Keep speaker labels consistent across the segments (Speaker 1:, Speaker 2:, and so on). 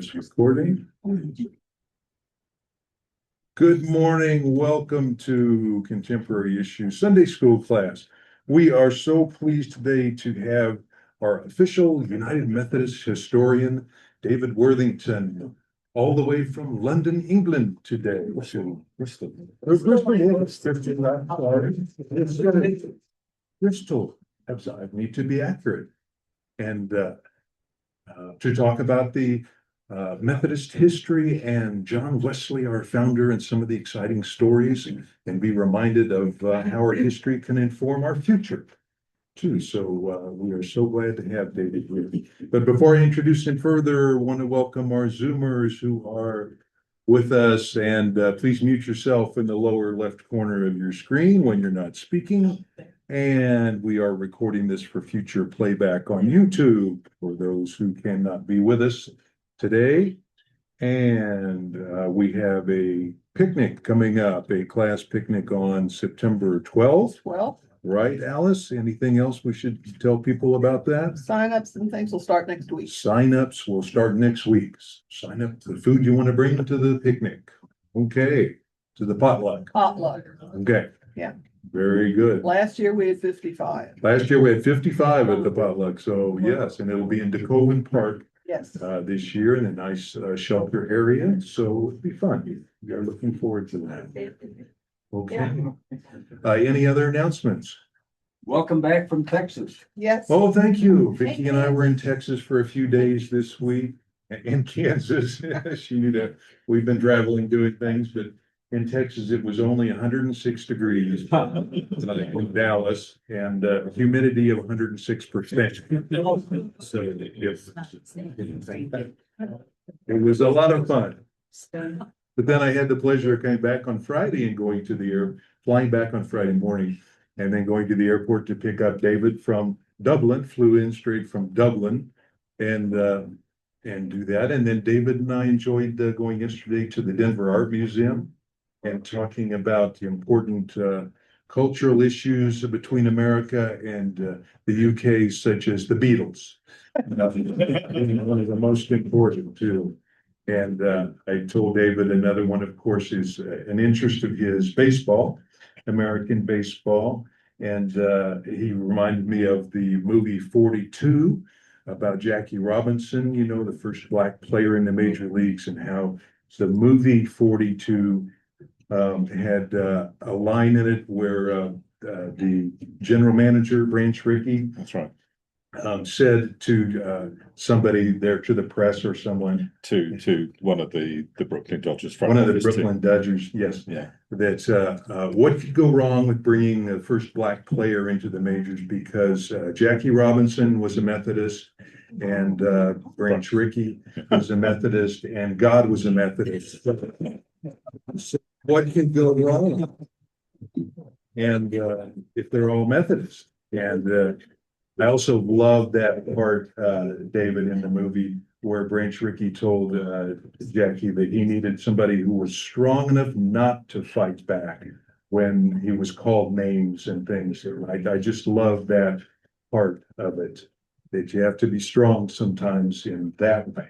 Speaker 1: It's recording. Good morning. Welcome to Contemporary Issues Sunday School class. We are so pleased today to have our official United Methodist historian, David Worthington, all the way from London, England today. Bristol. Bristol. I need to be accurate. And to talk about the Methodist history and John Wesley, our founder, and some of the exciting stories, and be reminded of how our history can inform our future too. So we are so glad to have David here. But before I introduce him further, I want to welcome our Zoomers who are with us, and please mute yourself in the lower left corner of your screen when you're not speaking. And we are recording this for future playback on YouTube for those who cannot be with us today. And we have a picnic coming up, a class picnic on September 12th. Right, Alice? Anything else we should tell people about that?
Speaker 2: Sign-ups and things will start next week.
Speaker 1: Sign-ups will start next week. Sign up to the food you want to bring to the picnic. Okay, to the potluck.
Speaker 2: Potluck.
Speaker 1: Okay.
Speaker 2: Yeah.
Speaker 1: Very good.
Speaker 2: Last year we had 55.
Speaker 1: Last year we had 55 at the potluck. So yes, and it'll be in Decoven Park
Speaker 2: Yes.
Speaker 1: this year in a nice shelter area. So it'll be fun. We are looking forward to that. Okay. Any other announcements?
Speaker 3: Welcome back from Texas.
Speaker 2: Yes.
Speaker 1: Oh, thank you. Vicki and I were in Texas for a few days this week. In Kansas, we've been traveling, doing things, but in Texas, it was only 106 degrees in Dallas and humidity of 106%. So it was a lot of fun. But then I had the pleasure of coming back on Friday and going to flying back on Friday morning and then going to the airport to pick up David from Dublin, flew in straight from Dublin and do that. And then David and I enjoyed going yesterday to the Denver Art Museum and talking about the important cultural issues between America and the UK, such as the Beatles. One of the most important too. And I told David another one, of course, is an interest of his baseball, American baseball. And he reminded me of the movie 42 about Jackie Robinson, the first Black player in the major leagues, and how the movie 42 had a line in it where the general manager, Branch Rickey,
Speaker 4: That's right.
Speaker 1: said to somebody there, to the press or someone,
Speaker 4: To one of the Brooklyn Dodgers front
Speaker 1: one of the
Speaker 4: office
Speaker 1: Brooklyn Dodgers, yes,
Speaker 4: Yeah.
Speaker 1: that what could go wrong with bringing the first Black player into the majors, because Jackie Robinson was a Methodist and Branch Rickey was a Methodist and God was a Methodist. So what could go wrong? And if they're all Methodist. And I also love that part, David, in the movie where Branch Rickey told Jackie that he needed somebody who was strong enough not to fight back when he was called names and things. I just love that part of it, that you have to be strong sometimes in that way.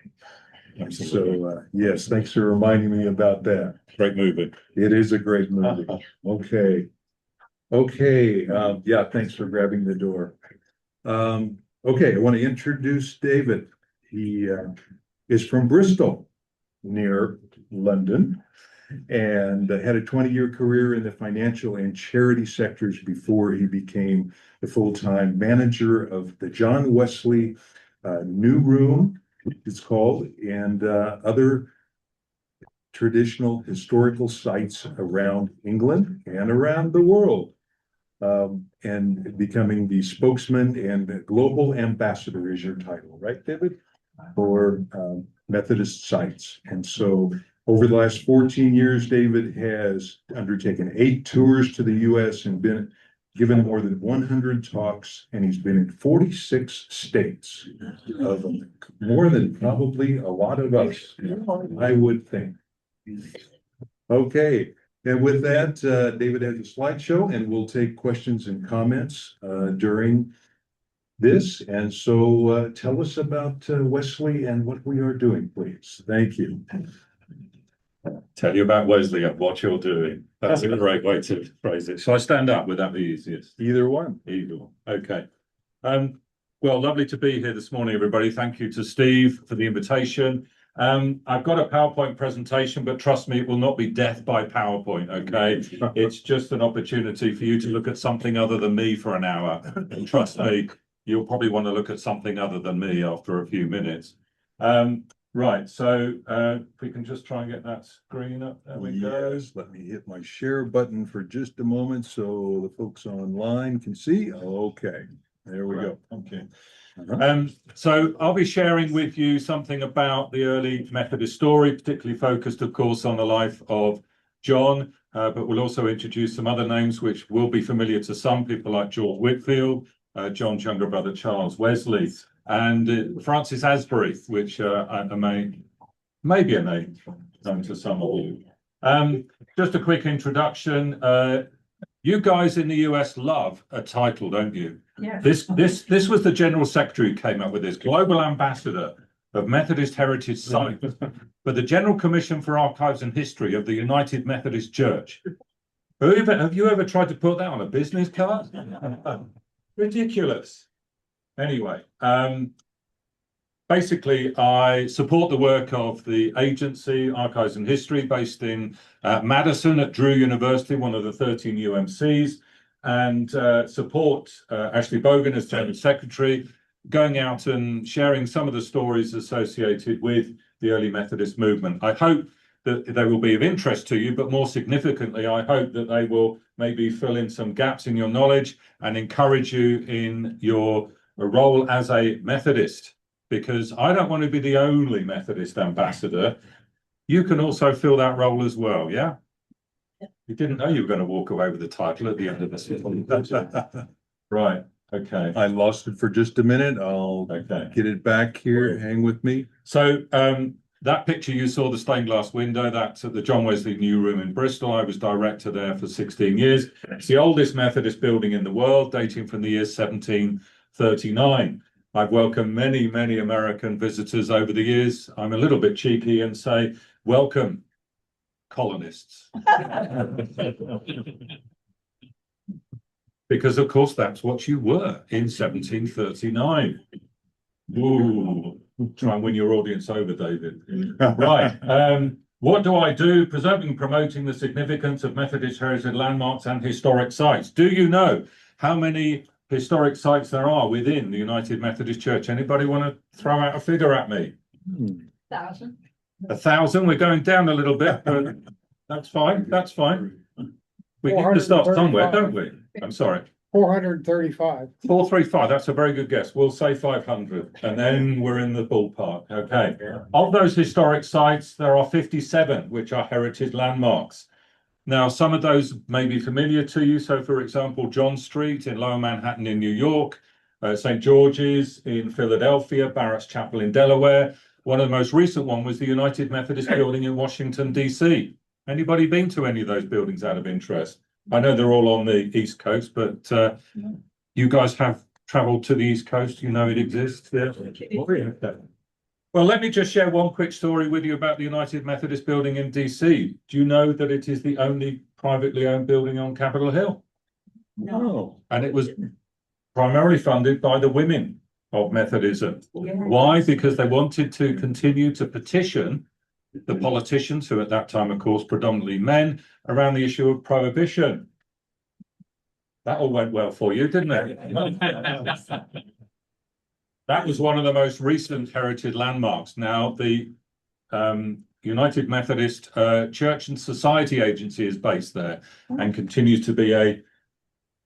Speaker 1: So yes, thanks for reminding me about that.
Speaker 4: Great movie.
Speaker 1: It is a great movie. Okay. Yeah, thanks for grabbing the door. Okay, I want to introduce David. He is from Bristol, near London, and had a 20-year career in the financial and charity sectors before he became the full-time manager of the John Wesley New Room, it's called, and other traditional historical sites around England and around the world. And becoming the spokesman and global ambassador is your title, right, David? For Methodist sites. And so over the last 14 years, David has undertaken 8 tours to the US and been given more than 100 talks, and he's been in 46 states, of more than probably a lot of us, I would think. Okay. And with that, David has a slideshow, and we'll take questions and comments during this. And so tell us about Wesley and what we are doing, please. Thank you.
Speaker 4: Tell you about Wesley and what you're doing. That's a great way to phrase it. Shall I stand up? Would that be easiest?
Speaker 1: Either one.
Speaker 4: Either one. Okay. Well, lovely to be here this morning, everybody. Thank you to Steve for the invitation. I've got a PowerPoint presentation, but trust me, it will not be death by PowerPoint, okay? It's just an opportunity for you to look at something other than me for an hour. And trust me, you'll probably want to look at something other than me after a few minutes. Right, so if we can just try and get that screen up. There we go.
Speaker 1: Yes, let me hit my share button for just a moment so the folks online can see. Okay, there we go.
Speaker 4: Okay.
Speaker 1: Uh-huh.
Speaker 4: So I'll be sharing with you something about the early Methodist story, particularly focused, of course, on the life of John, but we'll also introduce some other names which will be familiar to some people, like George Whitfield, John's younger brother Charles Wesley, and Francis Asbury, which may be a name known to some of you. Just a quick introduction. You guys in the US love a title, don't you?
Speaker 5: Yeah.
Speaker 4: This was the General Secretary who came up with this, Global Ambassador of Methodist Heritage Sites for the General Commission for Archives and History of the United Methodist Church. Have you ever tried to put that on a business card? Ridiculous. Anyway, basically, I support the work of the agency, Archives and History, based in Madison at Drew University, one of the 13 UMCs, and support Ashley Bogan as General Secretary, going out and sharing some of the stories associated with the early Methodist movement. I hope that they will be of interest to you, but more significantly, I hope that they will maybe fill in some gaps in your knowledge and encourage you in your role as a Methodist, because I don't want to be the only Methodist ambassador. You can also fill that role as well, yeah? You didn't know you were going to walk away with the title at the end of this. Right, okay.
Speaker 1: I lost it for just a minute. I'll get it back here. Hang with me.
Speaker 4: So that picture you saw, the stained glass window, that's at the John Wesley New Room in Bristol. I was director there for 16 years. It's the oldest Methodist building in the world, dating from the year 1739. I've welcomed many, many American visitors over the years. I'm a little bit cheeky and say, welcome, colonists. Because, of course, that's what you were in 1739. Ooh, try and win your audience over, David. Right. What do I do? Preserving and promoting the significance of Methodist heritage landmarks and historic sites. Do you know how many historic sites there are within the United Methodist Church? Anybody want to throw out a figure at me?
Speaker 5: 1,000.
Speaker 4: 1,000. We're going down a little bit, but that's fine. That's fine. We need to start somewhere, don't we? I'm sorry.
Speaker 6: 435.
Speaker 4: 435. That's a very good guess. We'll say 500, and then we're in the ballpark. Okay. Of those historic sites, there are 57 which are heritage landmarks. Now, some of those may be familiar to you. So, for example, John Street in Lower Manhattan in New York, St. George's in Philadelphia, Barrett's Chapel in Delaware. One of the most recent one was the United Methodist Building in Washington, D.C. Anybody been to any of those buildings out of interest? I know they're all on the East Coast, but you guys have traveled to the East Coast. You know it exists. Yeah. Well, let me just share one quick story with you about the United Methodist Building in DC. Do you know that it is the only privately owned building on Capitol Hill?
Speaker 1: No.
Speaker 4: And it was primarily funded by the women of Methodism. Why? Because they wanted to continue to petition the politicians, who at that time, of course, predominantly men, around the issue of prohibition. That all went well for you, didn't it? That was one of the most recent heritage landmarks. Now, the United Methodist Church and Society Agency is based there and continues to be a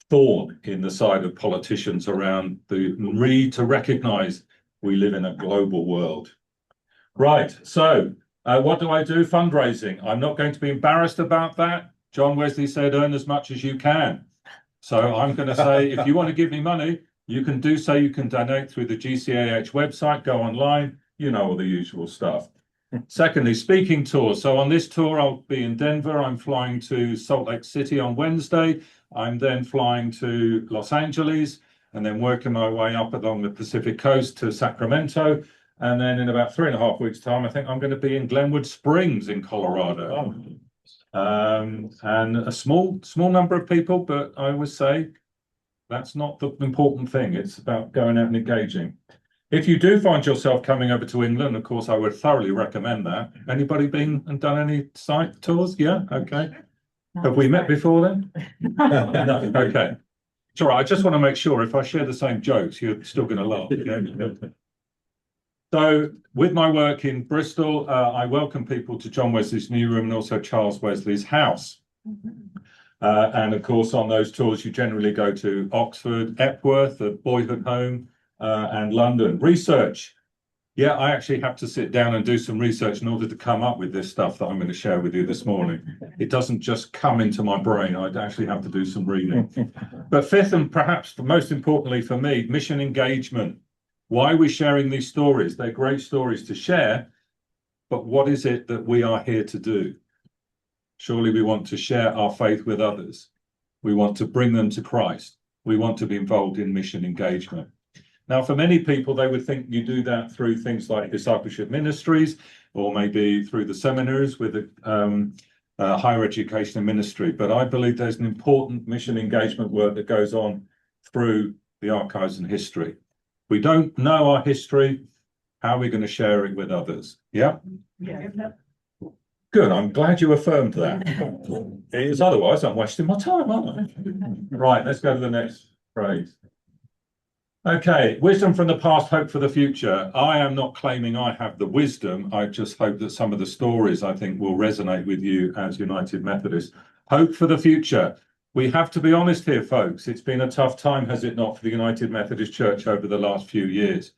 Speaker 4: thorn in the side of politicians around the need to recognize we live in a global world. Right, so what do I do? Fundraising. I'm not going to be embarrassed about that. John Wesley said, earn as much as you can. So I'm going to say, if you want to give me money, you can do so. You can donate through the GCAH website, go online, you know, all the usual stuff. Secondly, speaking tours. So on this tour, I'll be in Denver. I'm flying to Salt Lake City on Wednesday. I'm then flying to Los Angeles. and then working my way up along the Pacific coast to Sacramento. And then in about 3.5 weeks' time, I think I'm going to be in Glenwood Springs in Colorado. And a small number of people, but I would say that's not the important thing. It's about going out and engaging. If you do find yourself coming over to England, of course, I would thoroughly recommend that. Anybody been and done any site tours? Yeah, okay. Have we met before then? No, okay. It's all right. I just want to make sure if I share the same jokes, you're still going to laugh. Yeah? So with my work in Bristol, I welcome people to John Wesley's new room and also Charles Wesley's house. And of course, on those tours, you generally go to Oxford, Epworth, the boyhood home, and London. Research. Yeah, I actually have to sit down and do some research in order to come up with this stuff that I'm going to share with you this morning. It doesn't just come into my brain. I actually have to do some reading. But fifth, and perhaps most importantly for me, mission engagement. Why are we sharing these stories? They're great stories to share, but what is it that we are here to do? Surely we want to share our faith with others. We want to bring them to Christ. We want to be involved in mission engagement. Now, for many people, they would think you do that through things like discipleship ministries, or maybe through the seminaries with higher education and ministry. But I believe there's an important mission engagement work that goes on through the archives and history. We don't know our history. How are we going to share it with others? Yeah?
Speaker 2: Yeah.
Speaker 4: Good. I'm glad you affirmed that. Because otherwise, I'm wasting my time, aren't I? Right. Let's go to the next phrase. Okay. Wisdom from the past, hope for the future. I am not claiming I have the wisdom. I just hope that some of the stories, I think, will resonate with you as United Methodists. Hope for the future. We have to be honest here, folks. It's been a tough time, has it not, for the United Methodist Church over the last few years?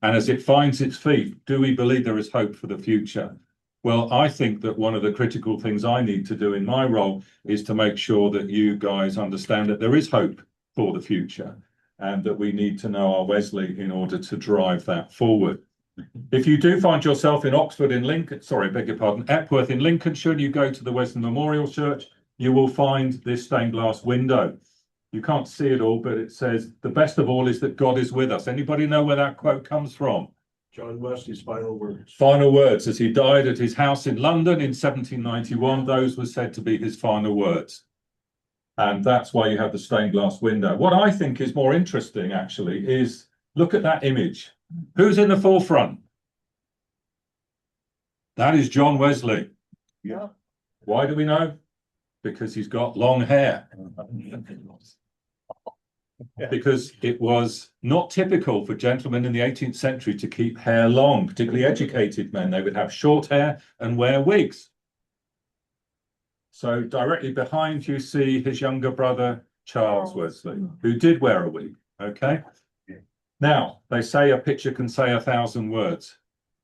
Speaker 4: And as it finds its feet, do we believe there is hope for the future? Well, I think that one of the critical things I need to do in my role is to make sure that you guys understand that there is hope for the future and that we need to know our Wesley in order to drive that forward. If you do find yourself in Oxford in Lincoln, sorry, beg your pardon, Epworth in Lincolnshire, you go to the Western Memorial Church, you will find this stained glass window. You can't see it all, but it says, the best of all is that God is with us. Anybody know where that quote comes from?
Speaker 5: John Wesley's final words.
Speaker 4: Final words. As he died at his house in London in 1791, those were said to be his final words. And that's why you have the stained glass window. What I think is more interesting, actually, is look at that image. Who's in the forefront? That is John Wesley.
Speaker 5: Yeah.
Speaker 4: Why do we know? Because he's got long hair. Because it was not typical for gentlemen in the 18th century to keep hair long, particularly educated men. They would have short hair and wear wigs. So directly behind you see his younger brother, Charles Wesley, who did wear a wig. Okay. Now, they say a picture can say 1,000 words.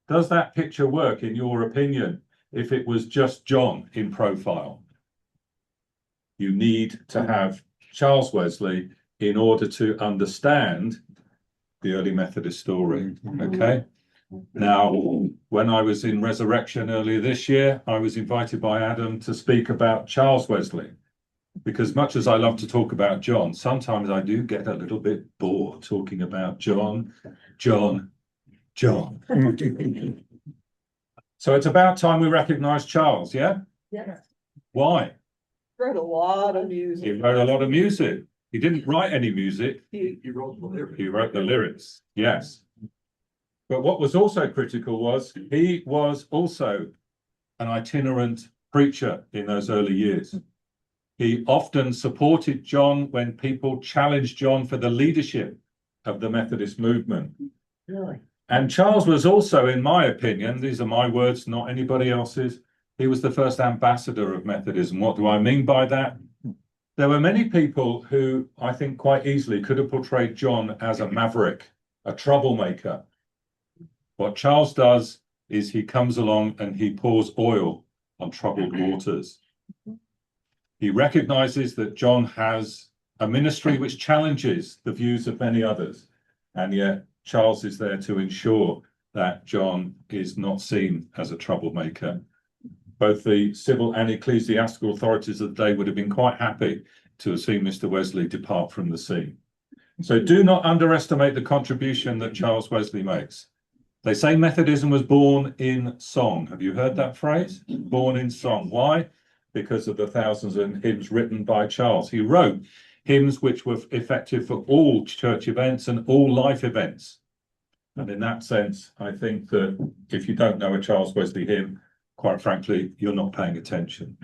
Speaker 4: Does that picture work, in your opinion, if it was just John in profile? You need to have Charles Wesley in order to understand the early Methodist story, okay? Now, when I was in Resurrection earlier this year, I was invited by Adam to speak about Charles Wesley, because much as I love to talk about John, sometimes I do get a little bit bored talking about John. So it's about time we recognize Charles, yeah?
Speaker 2: Yeah.
Speaker 4: Why?
Speaker 2: Wrote a lot of
Speaker 4: He
Speaker 2: music.
Speaker 4: wrote a lot of music. He didn't write any music.
Speaker 2: He
Speaker 5: He wrote the lyrics.
Speaker 4: He wrote the lyrics, yes. But what was also critical was he was also an itinerant preacher in those early years. He often supported John when people challenged John for the leadership of the Methodist movement.
Speaker 2: really.
Speaker 4: And Charles was also, in my opinion, these are my words, not anybody else's, he was the first ambassador of Methodism. What do I mean by that? There were many people who I think quite easily could have portrayed John as a maverick, a troublemaker. What Charles does is he comes along and he pours oil on troubled waters. He recognizes that John has a ministry which challenges the views of many others, and yet Charles is there to ensure that John is not seen as a troublemaker. Both the civil and ecclesiastical authorities of the day would have been quite happy to have seen Mr. Wesley depart from the scene. So do not underestimate the contribution that Charles Wesley makes. They say Methodism was born in song. Have you heard that phrase? Born in song. Why? Because of the thousands of hymns written by Charles. He wrote hymns which were effective for all church events and all life events. And in that sense, I think that if you don't know a Charles Wesley hymn, quite frankly, you're not paying attention.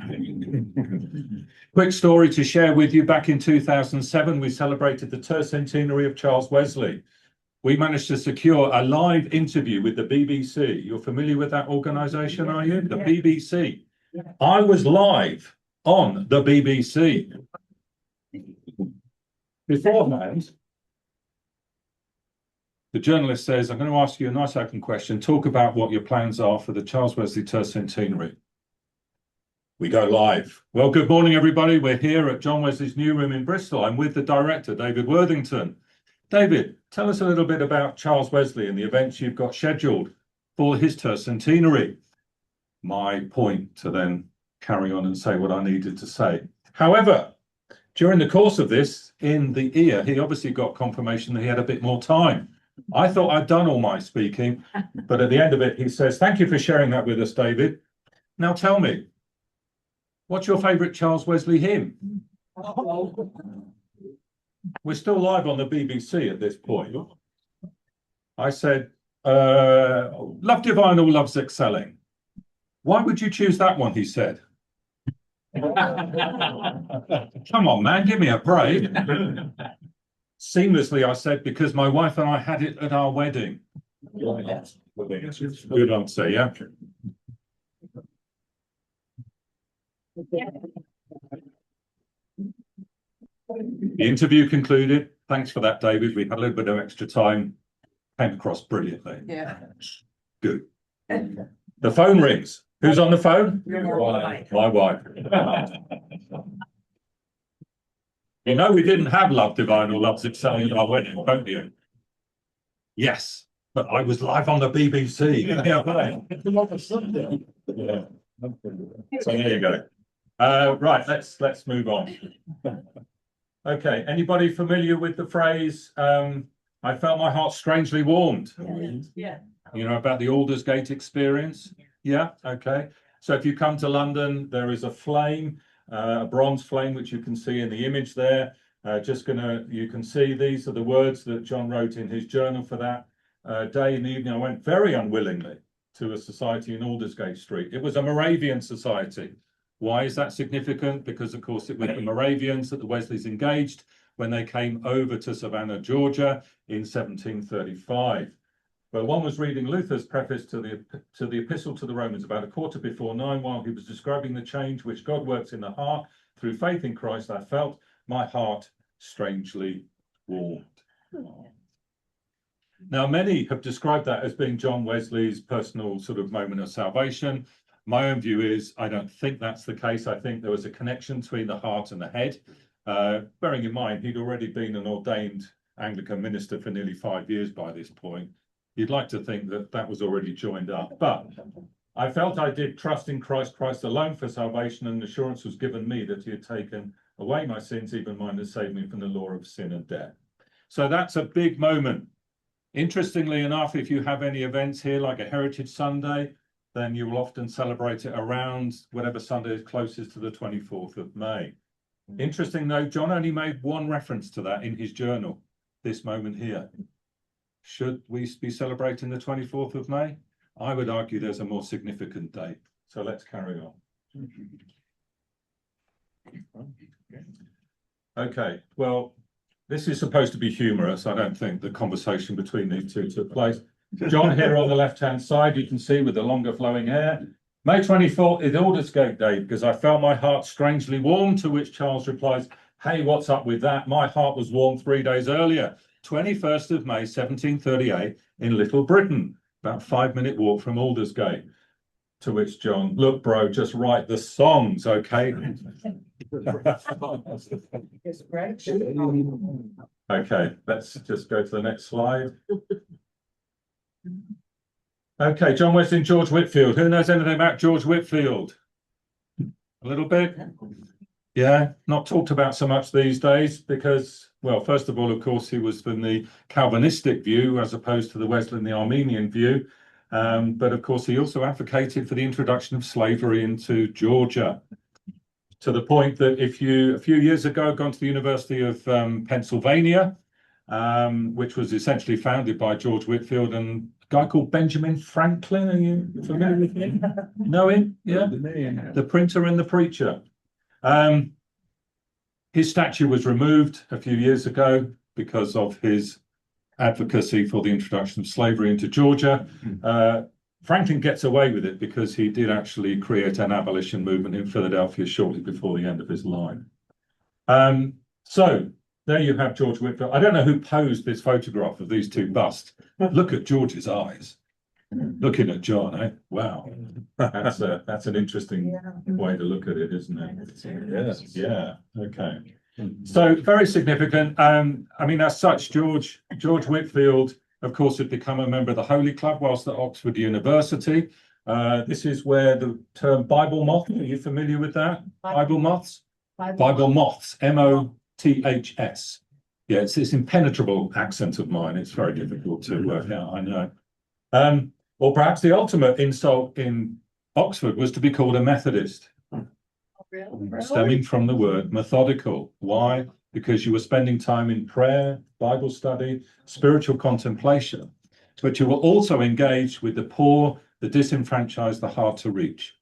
Speaker 4: Quick story to share with you. Back in 2007, we celebrated the tercentenary of Charles Wesley. We managed to secure a live interview with the BBC. You're familiar with that organisation, are you? The BBC. I was live on the BBC. Beforehand, the journalist says, I'm going to ask you a nice open question. Talk about what your plans are for the Charles Wesley tercentenary. We go live. Well, good morning, everybody. We're here at John Wesley's new room in Bristol. I'm with the director, David Worthington. David, tell us a little bit about Charles Wesley and the events you've got scheduled for his tercentenary. My point to then carry on and say what I needed to say. However, during the course of this, in the ear, he obviously got confirmation that he had a bit more time. I thought I'd done all my speaking, but at the end of it, he says, thank you for sharing that with us, David. Now tell me, what's your favourite Charles Wesley hymn? We're still live on the BBC at this point. I said, love divine, all love's excelling. Why would you choose that one, he said. Come on, man, give me a break. Seamlessly, I said, because my wife and I had it at our wedding. Good answer, yeah. The interview concluded. Thanks for that, David. We had a little bit of extra time. Came across brilliantly.
Speaker 2: Yeah.
Speaker 4: Good. The phone rings. Who's on the phone?
Speaker 2: Your wife.
Speaker 4: My wife. You know we didn't have Love Divine or Love's Excelling at our wedding, don't you? Yes, but I was live on the BBC. Yeah. So there you go. Right, let's move on. Okay, anybody familiar with the phrase, I felt my heart strangely warmed?
Speaker 2: Yeah.
Speaker 4: You know about the Aldersgate experience? Yeah, okay. So if you come to London, there is a flame, a bronze flame, which you can see in the image there. You can see these are the words that John wrote in his journal for that day and evening. I went very unwillingly to a society in Aldersgate Street. It was a Moravian society. Why is that significant? Because, of course, it was the Moravians that the Wesleys engaged when they came over to Savannah, Georgia in 1735. Well, one was reading Luther's preface to the Epistle to the Romans about 9:15 while he was describing the change which God works in the heart through faith in Christ. I felt my heart strangely warmed. Now, many have described that as being John Wesley's personal sort of moment of salvation. My own view is I don't think that's the case. I think there was a connection between the heart and the head. Bearing in mind, he'd already been an ordained Anglican minister for nearly 5 years by this point. You'd like to think that that was already joined up. But I felt I did trust in Christ, Christ alone for salvation, and assurance was given me that he had taken away my sins, even mine, and saved me from the law of sin and death. So that's a big moment. Interestingly enough, if you have any events here like a Heritage Sunday, then you will often celebrate it around whatever Sunday is closest to the 24th of May. Interesting though, John only made one reference to that in his journal, this moment here. Should we be celebrating the 24th of May? I would argue there's a more significant date. So let's carry on. Okay, well, this is supposed to be humorous. I don't think the conversation between these two took place. John here on the left-hand side, you can see with the longer flowing hair. May 24th is Aldersgate Day because I felt my heart strangely warm, to which Charles replies, hey, what's up with that? My heart was warm 3 days earlier, 21st of May, 1738 in Little Britain, about 5-minute walk from Aldersgate. To which John, look, bro, just write the songs, okay? Okay, let's just go to the next slide. Okay, John Wesley and George Whitefield. Who knows anything about George Whitefield? A little bit? Yeah, not talked about so much these days because Well, first of all, of course, he was from the Calvinistic view as opposed to the Wesleyan, the Armenian view. But of course, he also advocated for the introduction of slavery into Georgia, to the point that if you, a few years ago, gone to the University of Pennsylvania, which was essentially founded by George Whitefield and a guy called Benjamin Franklin. Are you familiar with him? Know him? Yeah. The printer and the preacher. His statue was removed a few years ago because of his advocacy for the introduction of slavery into Georgia. Franklin gets away with it because he did actually create an abolition movement in Philadelphia shortly before the end of his life. So there you have George Whitefield. I don't know who posed this photograph of these two busts. Look at George's eyes. Looking at John, eh? Wow. That's an interesting way to look at it, isn't it?
Speaker 1: Yes.
Speaker 4: Yeah, okay. So very significant. I mean, as such, George Whitefield, of course, had become a member of the Holy Club whilst at Oxford University. This is where the term Bible moth, are you familiar with that? Bible moths? Bible moths, M-O-T-H-S. Yeah, it's this impenetrable accent of mine. It's very difficult to work out, I know. Or perhaps the ultimate insult in Oxford was to be called a Methodist, stemming from the word methodical. Why? Because you were spending time in prayer, Bible study, spiritual contemplation, but you were also engaged with the poor, the disenfranchised, the hard to reach.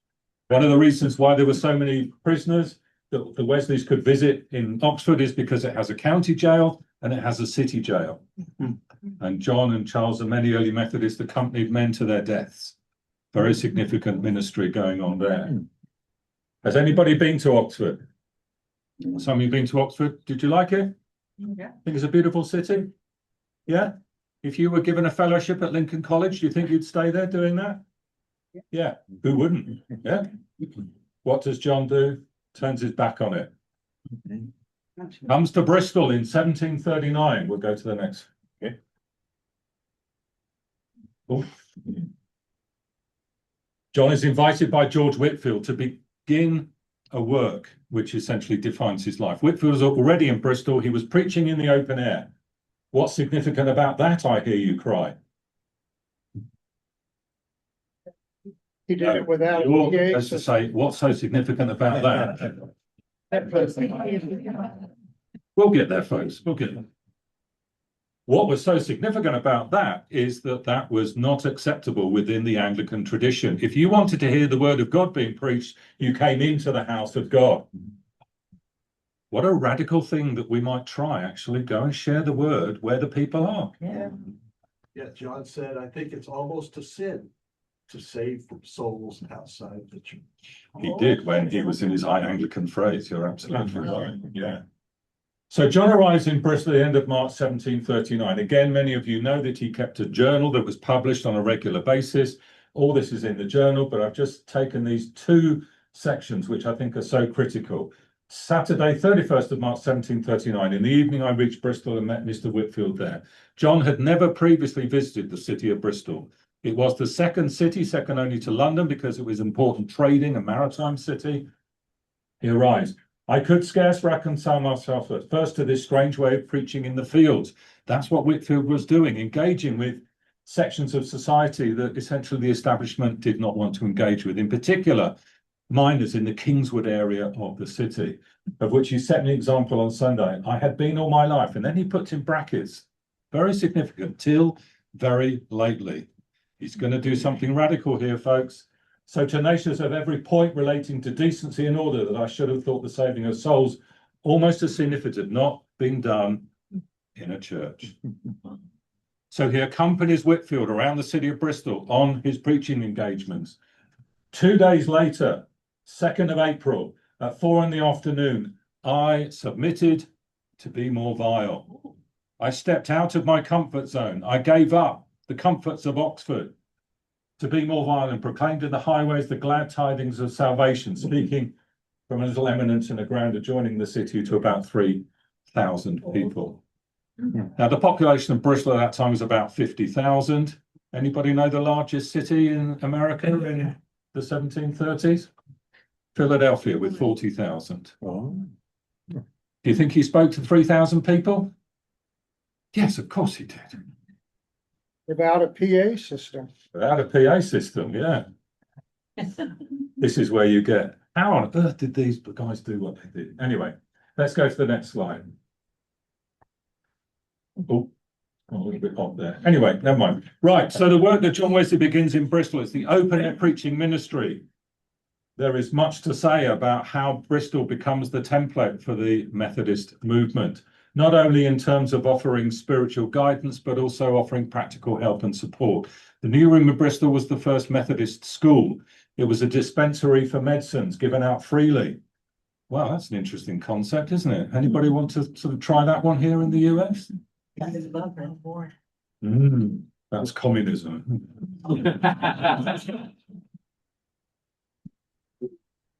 Speaker 4: One of the reasons why there were so many prisoners that the Wesleys could visit in Oxford is because it has a county jail and it has a city jail. And John and Charles and many early Methodists accompanied men to their deaths. Very significant ministry going on there. Has anybody been to Oxford? Some of you been to Oxford? Did you like it?
Speaker 2: Yeah.
Speaker 4: Think it's a beautiful city? Yeah? If you were given a fellowship at Lincoln College, do you think you'd stay there doing that? Yeah. Who wouldn't? Yeah. What does John do? Turns his back on it. Comes to Bristol in 1739. We'll go to the next. Okay. Oh. John is invited by George Whitefield to begin a work which essentially defines his life. Whitefield was already in Bristol. He was preaching in the open air. What's significant about that, I hear you cry?
Speaker 6: He did it without.
Speaker 4: As to say, what's so significant about that? We'll get there, folks. We'll get there. What was so significant about that is that that was not acceptable within the Anglican tradition. If you wanted to hear the word of God being preached, you came into the house of God. What a radical thing that we might try, actually, go and share the word where the people are.
Speaker 5: Yeah, John said, I think it's almost a sin to save souls outside the church.
Speaker 4: He did when he was in his high Anglican phrase. You're absolutely right. Yeah. So John arrives in Bristol at the end of March 1739. Again, many of you know that he kept a journal that was published on a regular basis. All this is in the journal, but I've just taken these two sections, which I think are so critical. Saturday, 31st of March 1739. In the evening, I reached Bristol and met Mr. Whitefield there. John had never previously visited the city of Bristol. It was the second city, second only to London, because it was important trading, a maritime city. He arrives. I could scarce reconcile myself at first to this strange way of preaching in the fields. That's what Whitefield was doing, engaging with sections of society that essentially the establishment did not want to engage with, in particular, miners in the Kingswood area of the city, of which he set an example on Sunday. I had been all my life, and then he puts in brackets, very significant, till very lately. He's going to do something radical here, folks. So tenacious of every point relating to decency and order that I should have thought the saving of souls almost as sin if it had not been done in a church. So he accompanies Whitefield around the city of Bristol on his preaching engagements. 2 days later, 2nd of April, at 4 in the afternoon, I submitted to be more vile. I stepped out of my comfort zone. I gave up the comforts of Oxford to be more vile and proclaimed in the highways the glad tidings of salvation, speaking from a little eminence in a ground adjoining the city to about 3,000 people. Now, the population of Bristol at that time was about 50,000. Anybody know the largest city in America in the 1730s? Philadelphia with 40,000. Do you think he spoke to 3,000 people? Yes, of course he did.
Speaker 6: Without a PA system.
Speaker 4: Without a PA system, yeah. This is where you get, how on earth did these guys do what they did? Anyway, let's go to the next slide. Oh, a little bit off there. Anyway, never mind. Right, so the work that John Wesley begins in Bristol is the open air preaching ministry. There is much to say about how Bristol becomes the template for the Methodist movement, not only in terms of offering spiritual guidance, but also offering practical help and support. The New Room in Bristol was the first Methodist school. It was a dispensary for medicines given out freely. Wow, that's an interesting concept, isn't it? Anybody want to sort of try that one here in the US? That's communism.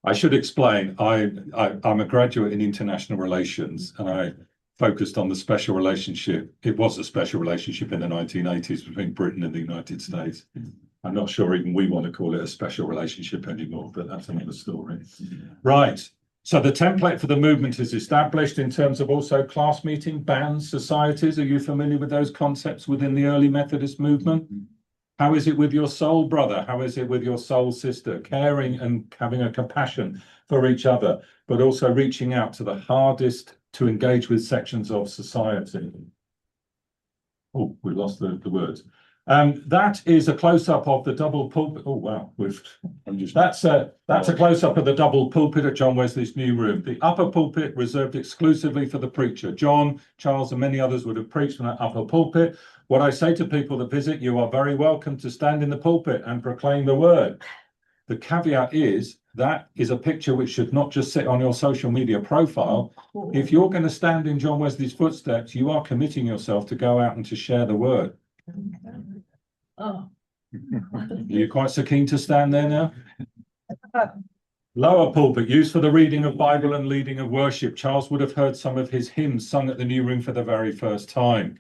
Speaker 4: I should explain, I'm a graduate in international relations, and I focused on the special relationship. It was a special relationship in the 1980s between Britain and the United States. I'm not sure even we want to call it a special relationship anymore, but that's another story. Right. So the template for the movement is established in terms of also class meeting, bands, societies. Are you familiar with those concepts within the early Methodist movement? How is it with your soul brother? How is it with your soul sister? Caring and having a compassion for each other, but also reaching out to the hardest to engage with sections of society. Oh, we lost the words. That is a close-up of the double pulpit. Oh, wow. That's a close-up of the double pulpit at John Wesley's new room. The upper pulpit reserved exclusively for the preacher. John, Charles, and many others would have preached from that upper pulpit. What I say to people that visit, you are very welcome to stand in the pulpit and proclaim the word. The caveat is that is a picture which should not just sit on your social media profile. If you're going to stand in John Wesley's footsteps, you are committing yourself to go out and to share the word.
Speaker 2: Oh.
Speaker 4: Are you quite so keen to stand there now? Lower pulpit, used for the reading of Bible and leading of worship. Charles would have heard some of his hymns sung at the new room for the very first time.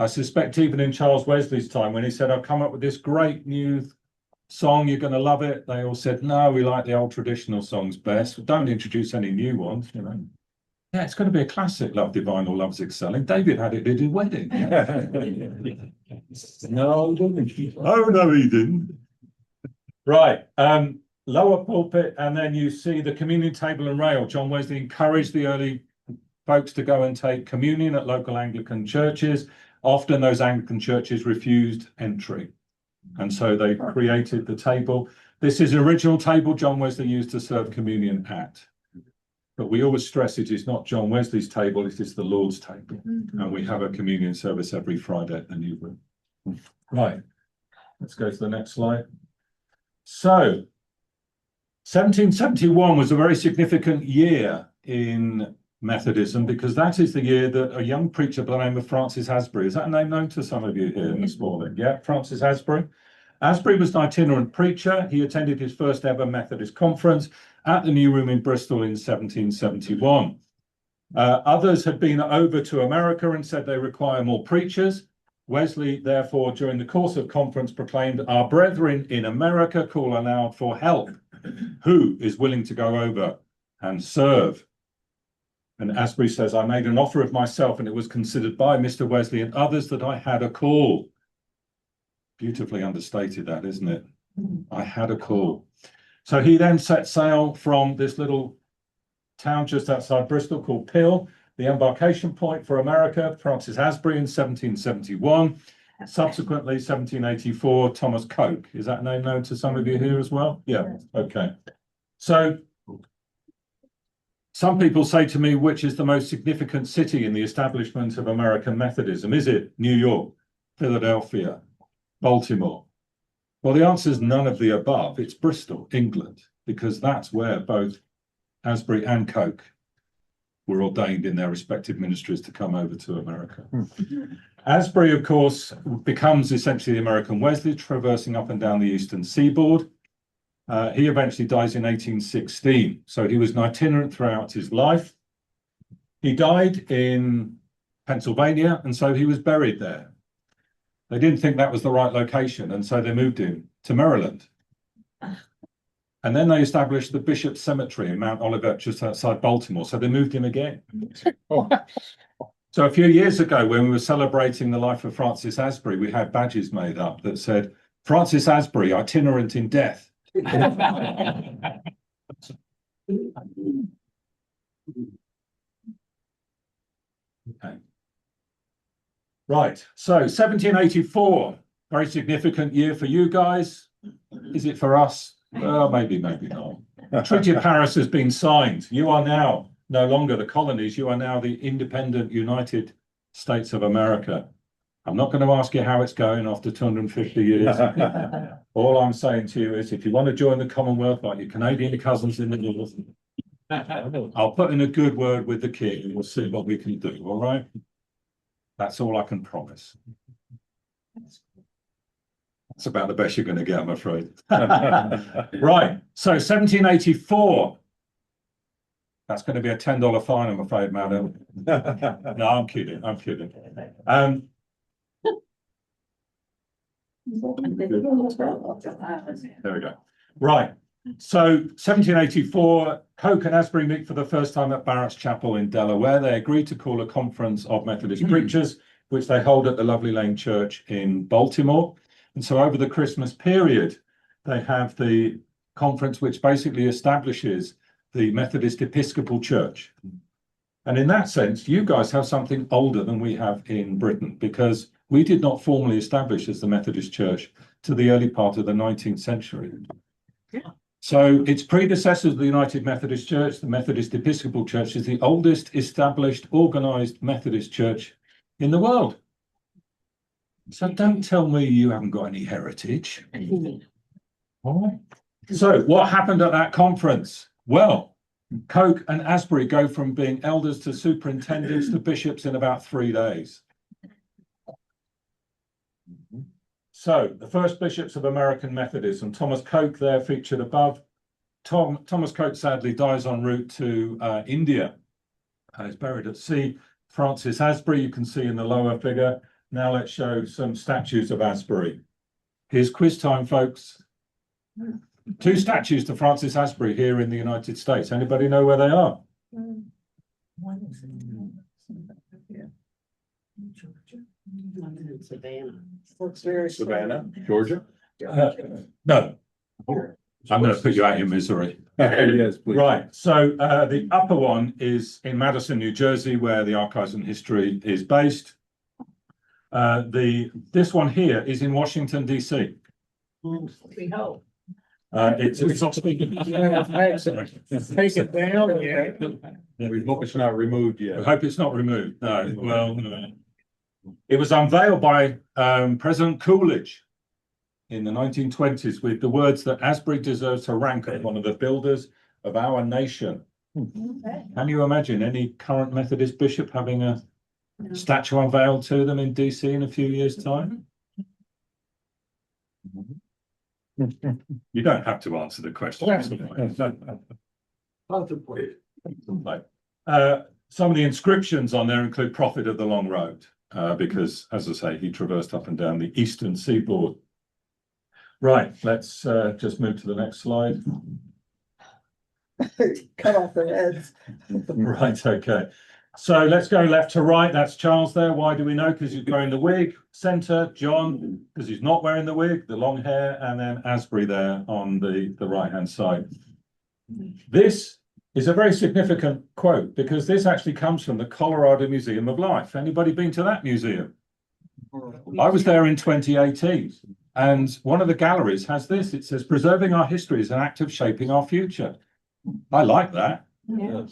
Speaker 4: I suspect even in Charles Wesley's time, when he said, I've come up with this great new song, you're going to love it, they all said, no, we like the old traditional songs best. Don't introduce any new ones, you know. Yeah, it's going to be a classic, Love Divine or Love's Excelling. David had it at his wedding. No, he didn't. Oh, no, he didn't. Right. Lower pulpit, and then you see the communion table and rail. John Wesley encouraged the early folks to go and take communion at local Anglican churches. Often those Anglican churches refused entry. And so they created the table. This is the original table John Wesley used to serve communion at. But we always stress it is not John Wesley's table, it is the Lord's table. And we have a communion service every Friday at the new room. Right, let's go to the next slide. So, 1771 was a very significant year in Methodism because that is the year that a young preacher by the name of Francis Asbury, is that a name known to some of you here this morning? Yeah, Francis Asbury. Asbury was an itinerant preacher. He attended his first ever Methodist conference at the New Room in Bristol in 1771. Others had been over to America and said they require more preachers. Wesley, therefore, during the course of conference proclaimed, our brethren in America call aloud for help. Who is willing to go over and serve? And Asbury says, I made an offer of myself and it was considered by Mr. Wesley and others that I had a call. Beautifully understated that, isn't it? I had a call. So he then set sail from this little town just outside Bristol called Pill, the embarkation point for America, Francis Asbury in 1771. Subsequently, 1784, Thomas Coke. Is that name known to some of you here as well? Yeah, okay. So some people say to me, which is the most significant city in the establishment of American Methodism? Is it New York, Philadelphia, Baltimore? Well, the answer is none of the above. It's Bristol, England, because that's where both Asbury and Coke were ordained in their respective ministries to come over to America. Asbury, of course, becomes essentially the American Wesley, traversing up and down the eastern seaboard. He eventually dies in 1816, so he was an itinerant throughout his life. He died in Pennsylvania, and so he was buried there. They didn't think that was the right location, and so they moved him to Maryland. And then they established the Bishop's Cemetery in Mount Olivet, just outside Baltimore. So they moved him again. So a few years ago, when we were celebrating the life of Francis Asbury, we had badges made up that said, Francis Asbury, itinerant in death. Okay. Right, so 1784, very significant year for you guys. Is it for us? Well, maybe not. Treaty of Paris has been signed. You are now no longer the colonies. You are now the independent United States of America. I'm not going to ask you how it's going after 250 years. All I'm saying to you is if you want to join the Commonwealth like your Canadian cousins in the north, I'll put in a good word with the king and we'll see what we can do, all right? That's all I can promise. That's about the best you're going to get, I'm afraid. Right, so 1784. That's going to be a $10 fine, I'm afraid, madam. No, I'm kidding. There we go. Right. So 1784, Coke and Asbury meet for the first time at Barrett's Chapel in Delaware. They agree to call a conference of Methodist preachers, which they hold at the Lovely Lane Church in Baltimore. And so over the Christmas period, they have the conference which basically establishes the Methodist Episcopal Church. And in that sense, you guys have something older than we have in Britain, because we did not formally establish as the Methodist Church to the early part of the 19th century.
Speaker 2: Yeah.
Speaker 4: So its predecessors, the United Methodist Church, the Methodist Episcopal Church, is the oldest established organized Methodist church in the world. So don't tell me you haven't got any heritage. All right. So what happened at that conference? Well, Coke and Asbury go from being elders to superintendents to bishops in about 3 days. So the first bishops of American Methodism, Thomas Coke there featured above. Thomas Coke sadly dies en route to India. He's buried at sea. Francis Asbury, you can see in the lower figure. Now let's show some statues of Asbury. Here's quiz time, folks. 2 statues to Francis Asbury here in the United States. Anybody know where they are?
Speaker 2: One is in Savannah.
Speaker 6: Looks very
Speaker 1: Savannah, Georgia?
Speaker 4: No. I'm going to put you out of your misery.
Speaker 1: Yes, please.
Speaker 4: Right. So the upper one is in Madison, New Jersey, where the Archives and History is based. This one here is in Washington, D.C.
Speaker 2: We hope.
Speaker 4: It's
Speaker 6: Take it down, yeah.
Speaker 1: We hope it's not removed
Speaker 4: I
Speaker 1: yet.
Speaker 4: hope it's not removed. No, well, it was unveiled by President Coolidge in the 1920s with the words that Asbury deserves to rank as one of the builders of our nation.
Speaker 2: Okay.
Speaker 4: Can you imagine any current Methodist bishop having a statue unveiled to them in DC in a few years' time? You don't have to answer the question.
Speaker 5: Contemplate.
Speaker 4: Some of the inscriptions on there include Prophet of the Long Road, because, as I say, he traversed up and down the eastern seaboard. Right, let's just move to the next slide.
Speaker 6: Cut off their heads.
Speaker 4: Right, okay. So let's go left to right. That's Charles there. Why do we know? Because he's wearing the wig. Centre, John, because he's not wearing the wig, the long hair, and then Asbury there on the right-hand side. This is a very significant quote because this actually comes from the Colorado Museum of Life. Anybody been to that museum? I was there in 2018, and one of the galleries has this. It says, "Preserving our history is an act of shaping our future." I like that.
Speaker 2: Yeah.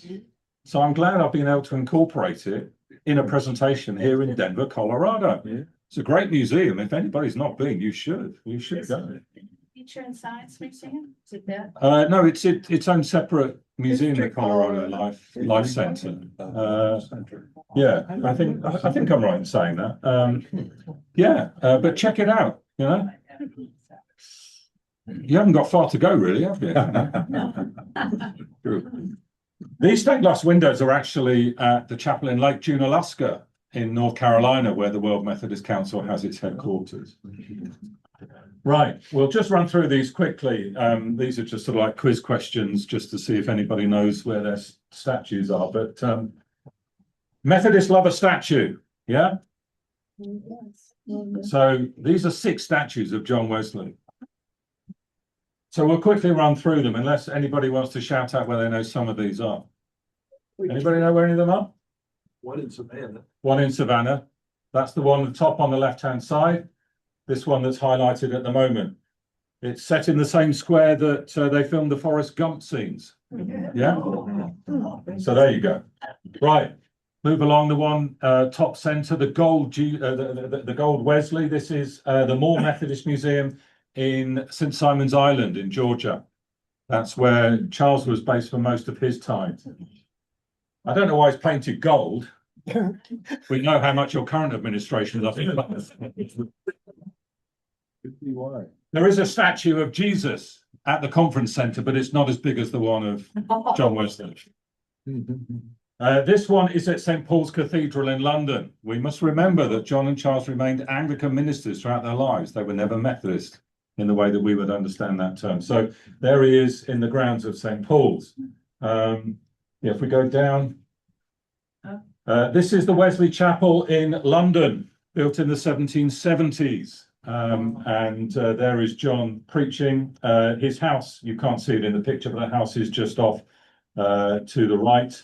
Speaker 4: So I'm glad I've been able to incorporate it in a presentation here in Denver, Colorado.
Speaker 1: Yeah.
Speaker 4: It's a great museum. If anybody's not been, you should. You should go.
Speaker 2: Feature in Science Museum, is it that?
Speaker 4: No, it's its own separate museum, the Colorado Life Center. Yeah, I think I'm right in saying that. Yeah, but check it out. You know, you haven't got far to go, really, have you? True. These stained glass windows are actually at the chapel in Lake Junaluska in North Carolina, where the World Methodist Council has its headquarters. Right, we'll just run through these quickly. These are just sort of like quiz questions, just to see if anybody knows where their statues are, but Methodists love a statue, yeah? So these are 6 statues of John Wesley. So we'll quickly run through them unless anybody wants to shout out where they know some of these are. Anybody know where any of them are?
Speaker 5: One in Savannah.
Speaker 4: One in Savannah. That's the one at the top on the left-hand side. This one that's highlighted at the moment. It's set in the same square that they filmed the Forrest Gump scenes. Yeah. So there you go. Right. Move along the one top centre, the gold Wesley. This is the Moore Methodist Museum in St Simon's Island in Georgia. That's where Charles was based for most of his time. I don't know why it's painted gold. We know how much your current administration loves it. There is a statue of Jesus at the conference centre, but it's not as big as the one of John Wesley. This one is at St Paul's Cathedral in London. We must remember that John and Charles remained Anglican ministers throughout their lives. They were never Methodist in the way that we would understand that term. So there he is in the grounds of St Paul's. If we go down, this is the Wesley Chapel in London, built in the 1770s. There is John preaching. His house, you can't see it in the picture, but the house is just off to the right.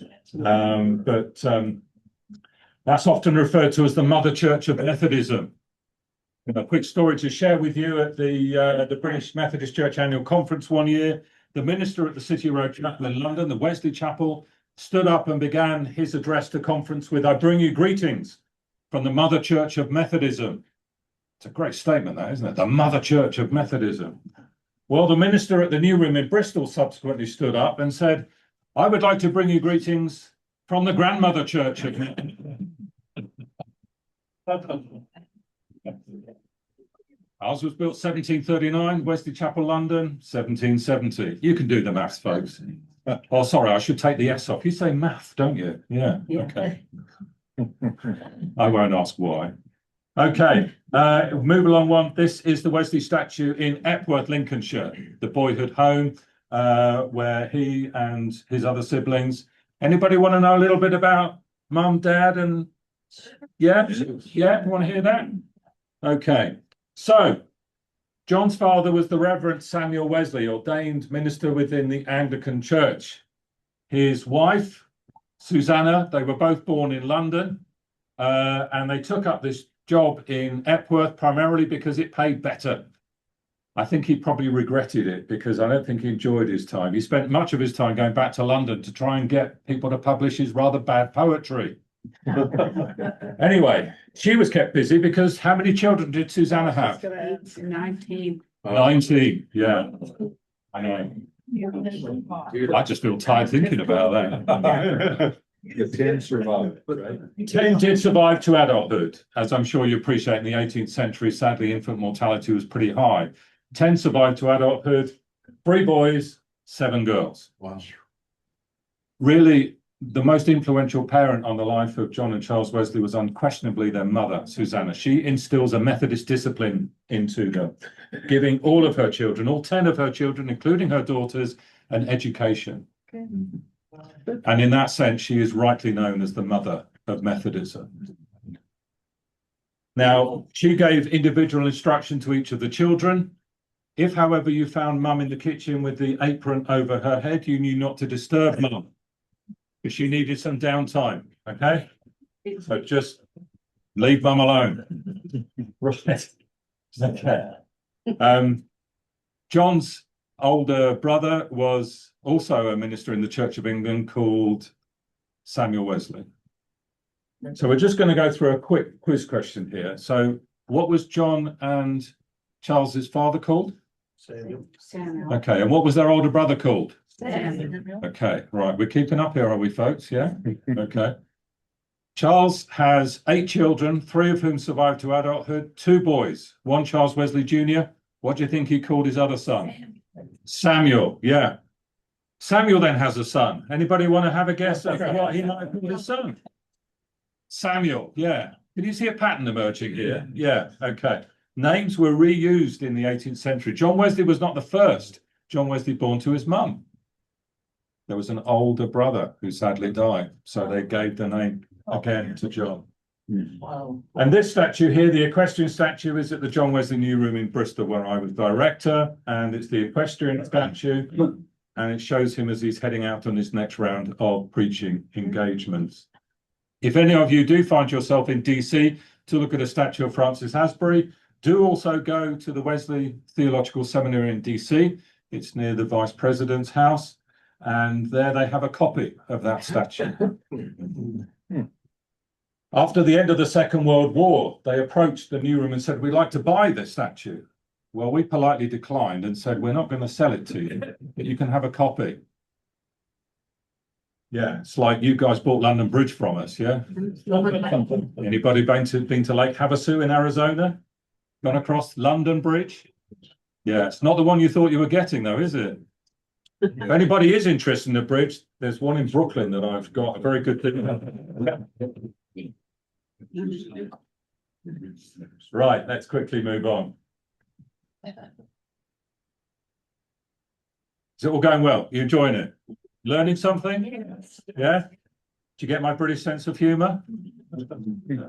Speaker 4: That's often referred to as the Mother Church of Methodism. A quick story to share with you at the British Methodist Church Annual Conference one year. The minister at the City Road Chapel in London, the Wesley Chapel, stood up and began his address to conference with, "I bring you greetings from the Mother Church of Methodism." It's a great statement, that, isn't it? The Mother Church of Methodism. Well, the minister at the New Room in Bristol subsequently stood up and said, "I would like to bring you greetings from the Grandmother Church of Methodism." Ours was built 1739, Wesley Chapel, London, 1770. You can do the maths, folks. Oh, sorry, I should take the S off. You say math, don't you? Yeah. Okay. I won't ask why. Okay, move along one. This is the Wesley statue in Epworth, Lincolnshire, the boyhood home where he and his other siblings. Anybody want to know a little bit about mum, dad, and yeah, want to hear that? Okay, so John's father was the Reverend Samuel Wesley, ordained minister within the Anglican Church. His wife, Susanna, they were both born in London, and they took up this job in Epworth primarily because it paid better. I think he probably regretted it because I don't think he enjoyed his time. He spent much of his time going back to London to try and get people to publish his rather bad poetry. Anyway, she was kept busy because how many children did Susanna have?
Speaker 2: 19.
Speaker 4: 19, yeah. I know. I just feel tired thinking about that.
Speaker 1: 10 survived, right?
Speaker 4: 10 did survive to adulthood. As I'm sure you appreciate, in the 18th century, sadly, infant mortality was pretty high. 10 survived to adulthood, 3 boys, 7 girls.
Speaker 1: Wow.
Speaker 4: Really, the most influential parent on the life of John and Charles Wesley was unquestionably their mother, Susanna. She instills a Methodist discipline into them, giving all of her children, all 10 of her children, including her daughters, an education.
Speaker 2: Okay.
Speaker 4: And in that sense, she is rightly known as the mother of Methodism. Now, she gave individual instruction to each of the children. If, however, you found mum in the kitchen with the apron over her head, you knew not to disturb mum, because she needed some downtime, okay? So just leave mum alone. Right. Okay. John's older brother was also a minister in the Church of England called Samuel Wesley. So we're just going to go through a quick quiz question here. So what was John and Charles's father called?
Speaker 5: Samuel.
Speaker 4: Okay, and what was their older brother called?
Speaker 2: Samuel.
Speaker 4: Okay, right, we're keeping up here, are we, folks? Yeah, okay. Charles has 8 children, 3 of whom survived to adulthood, 2 boys, 1 Charles Wesley Jr. What do you think he called his other son? Samuel, yeah. Samuel then has a son. Anybody want to have a guess at what he might have called his son? Samuel, yeah. Can you see a pattern emerging here? Yeah, okay. Names were reused in the 18th century. John Wesley was not the first John Wesley born to his mum. There was an older brother who sadly died, so they gave the name again to John.
Speaker 6: Wow.
Speaker 4: And this statue here, the equestrian statue, is at the John Wesley New Room in Bristol, where I was director, and it's the equestrian statue, and it shows him as he's heading out on his next round of preaching engagements. If any of you do find yourself in DC to look at a statue of Francis Asbury, do also go to the Wesley Theological Seminary in DC. It's near the Vice President's house, and there they have a copy of that statue. After the end of the Second World War, they approached the New Room and said, we'd like to buy this statue. Well, we politely declined and said, we're not going to sell it to you, but you can have a copy. Yeah, it's like you guys bought London Bridge from us, yeah? Anybody been to Lake Havasu in Arizona? Gone across London Bridge? Yeah, it's not the one you thought you were getting though, is it? If anybody is interested in the bridge, there's one in Brooklyn that I've got a very good thing about. Right, let's quickly move on. Is it all going well? You enjoying it? Learning something?
Speaker 6: Yes.
Speaker 4: Yeah? Did you get my British sense of humour?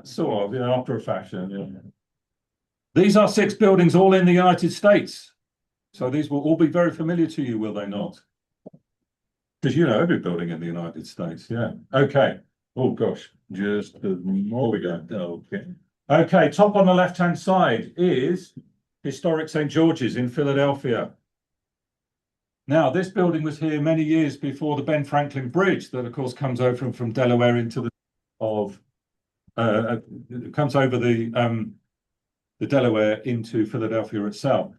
Speaker 4: Sort of, yeah, after a fashion, yeah. These are 6 buildings all in the United States. So these will all be very familiar to you, will they not? Because you know every building in the United States, yeah. Okay. Oh gosh, just more we go. Okay. Okay, top on the left-hand side is historic St. George's in Philadelphia. Now, this building was here many years before the Ben Franklin Bridge, that of course comes over from Delaware into the comes over the Delaware into Philadelphia itself.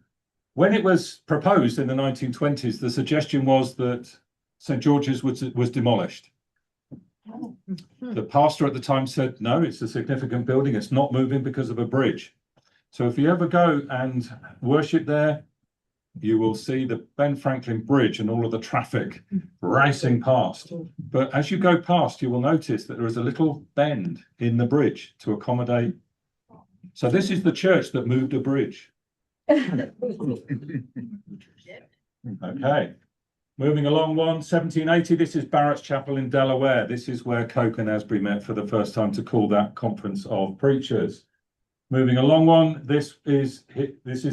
Speaker 4: When it was proposed in the 1920s, the suggestion was that St. George's was demolished. The pastor at the time said, no, it's a significant building. It's not moving because of a bridge. So if you ever go and worship there, you will see the Ben Franklin Bridge and all of the traffic racing past. But as you go past, you will notice that there is a little bend in the bridge to accommodate. So this is the church that moved a bridge. Okay. Moving along 1780, this is Barrett's Chapel in Delaware. This is where Coke and Asbury met for the first time to call that conference of preachers. Moving along this is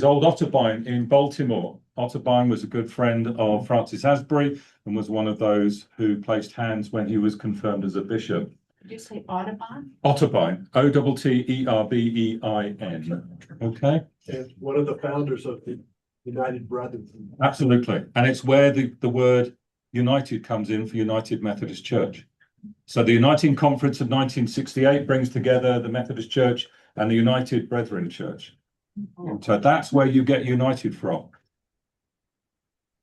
Speaker 4: Old Otterbein in Baltimore. Otterbein was a good friend of Francis Asbury and was one of those who placed hands when he was confirmed as a bishop.
Speaker 2: Did you say Audubon?
Speaker 4: Otterbein, Otterbein. Okay.
Speaker 5: And one of the founders of the United Brothers.
Speaker 4: Absolutely. And it's where the word united comes in for United Methodist Church. So the Uniting Conference of 1968 brings together the Methodist Church and the United Brethren Church. So that's where you get united from.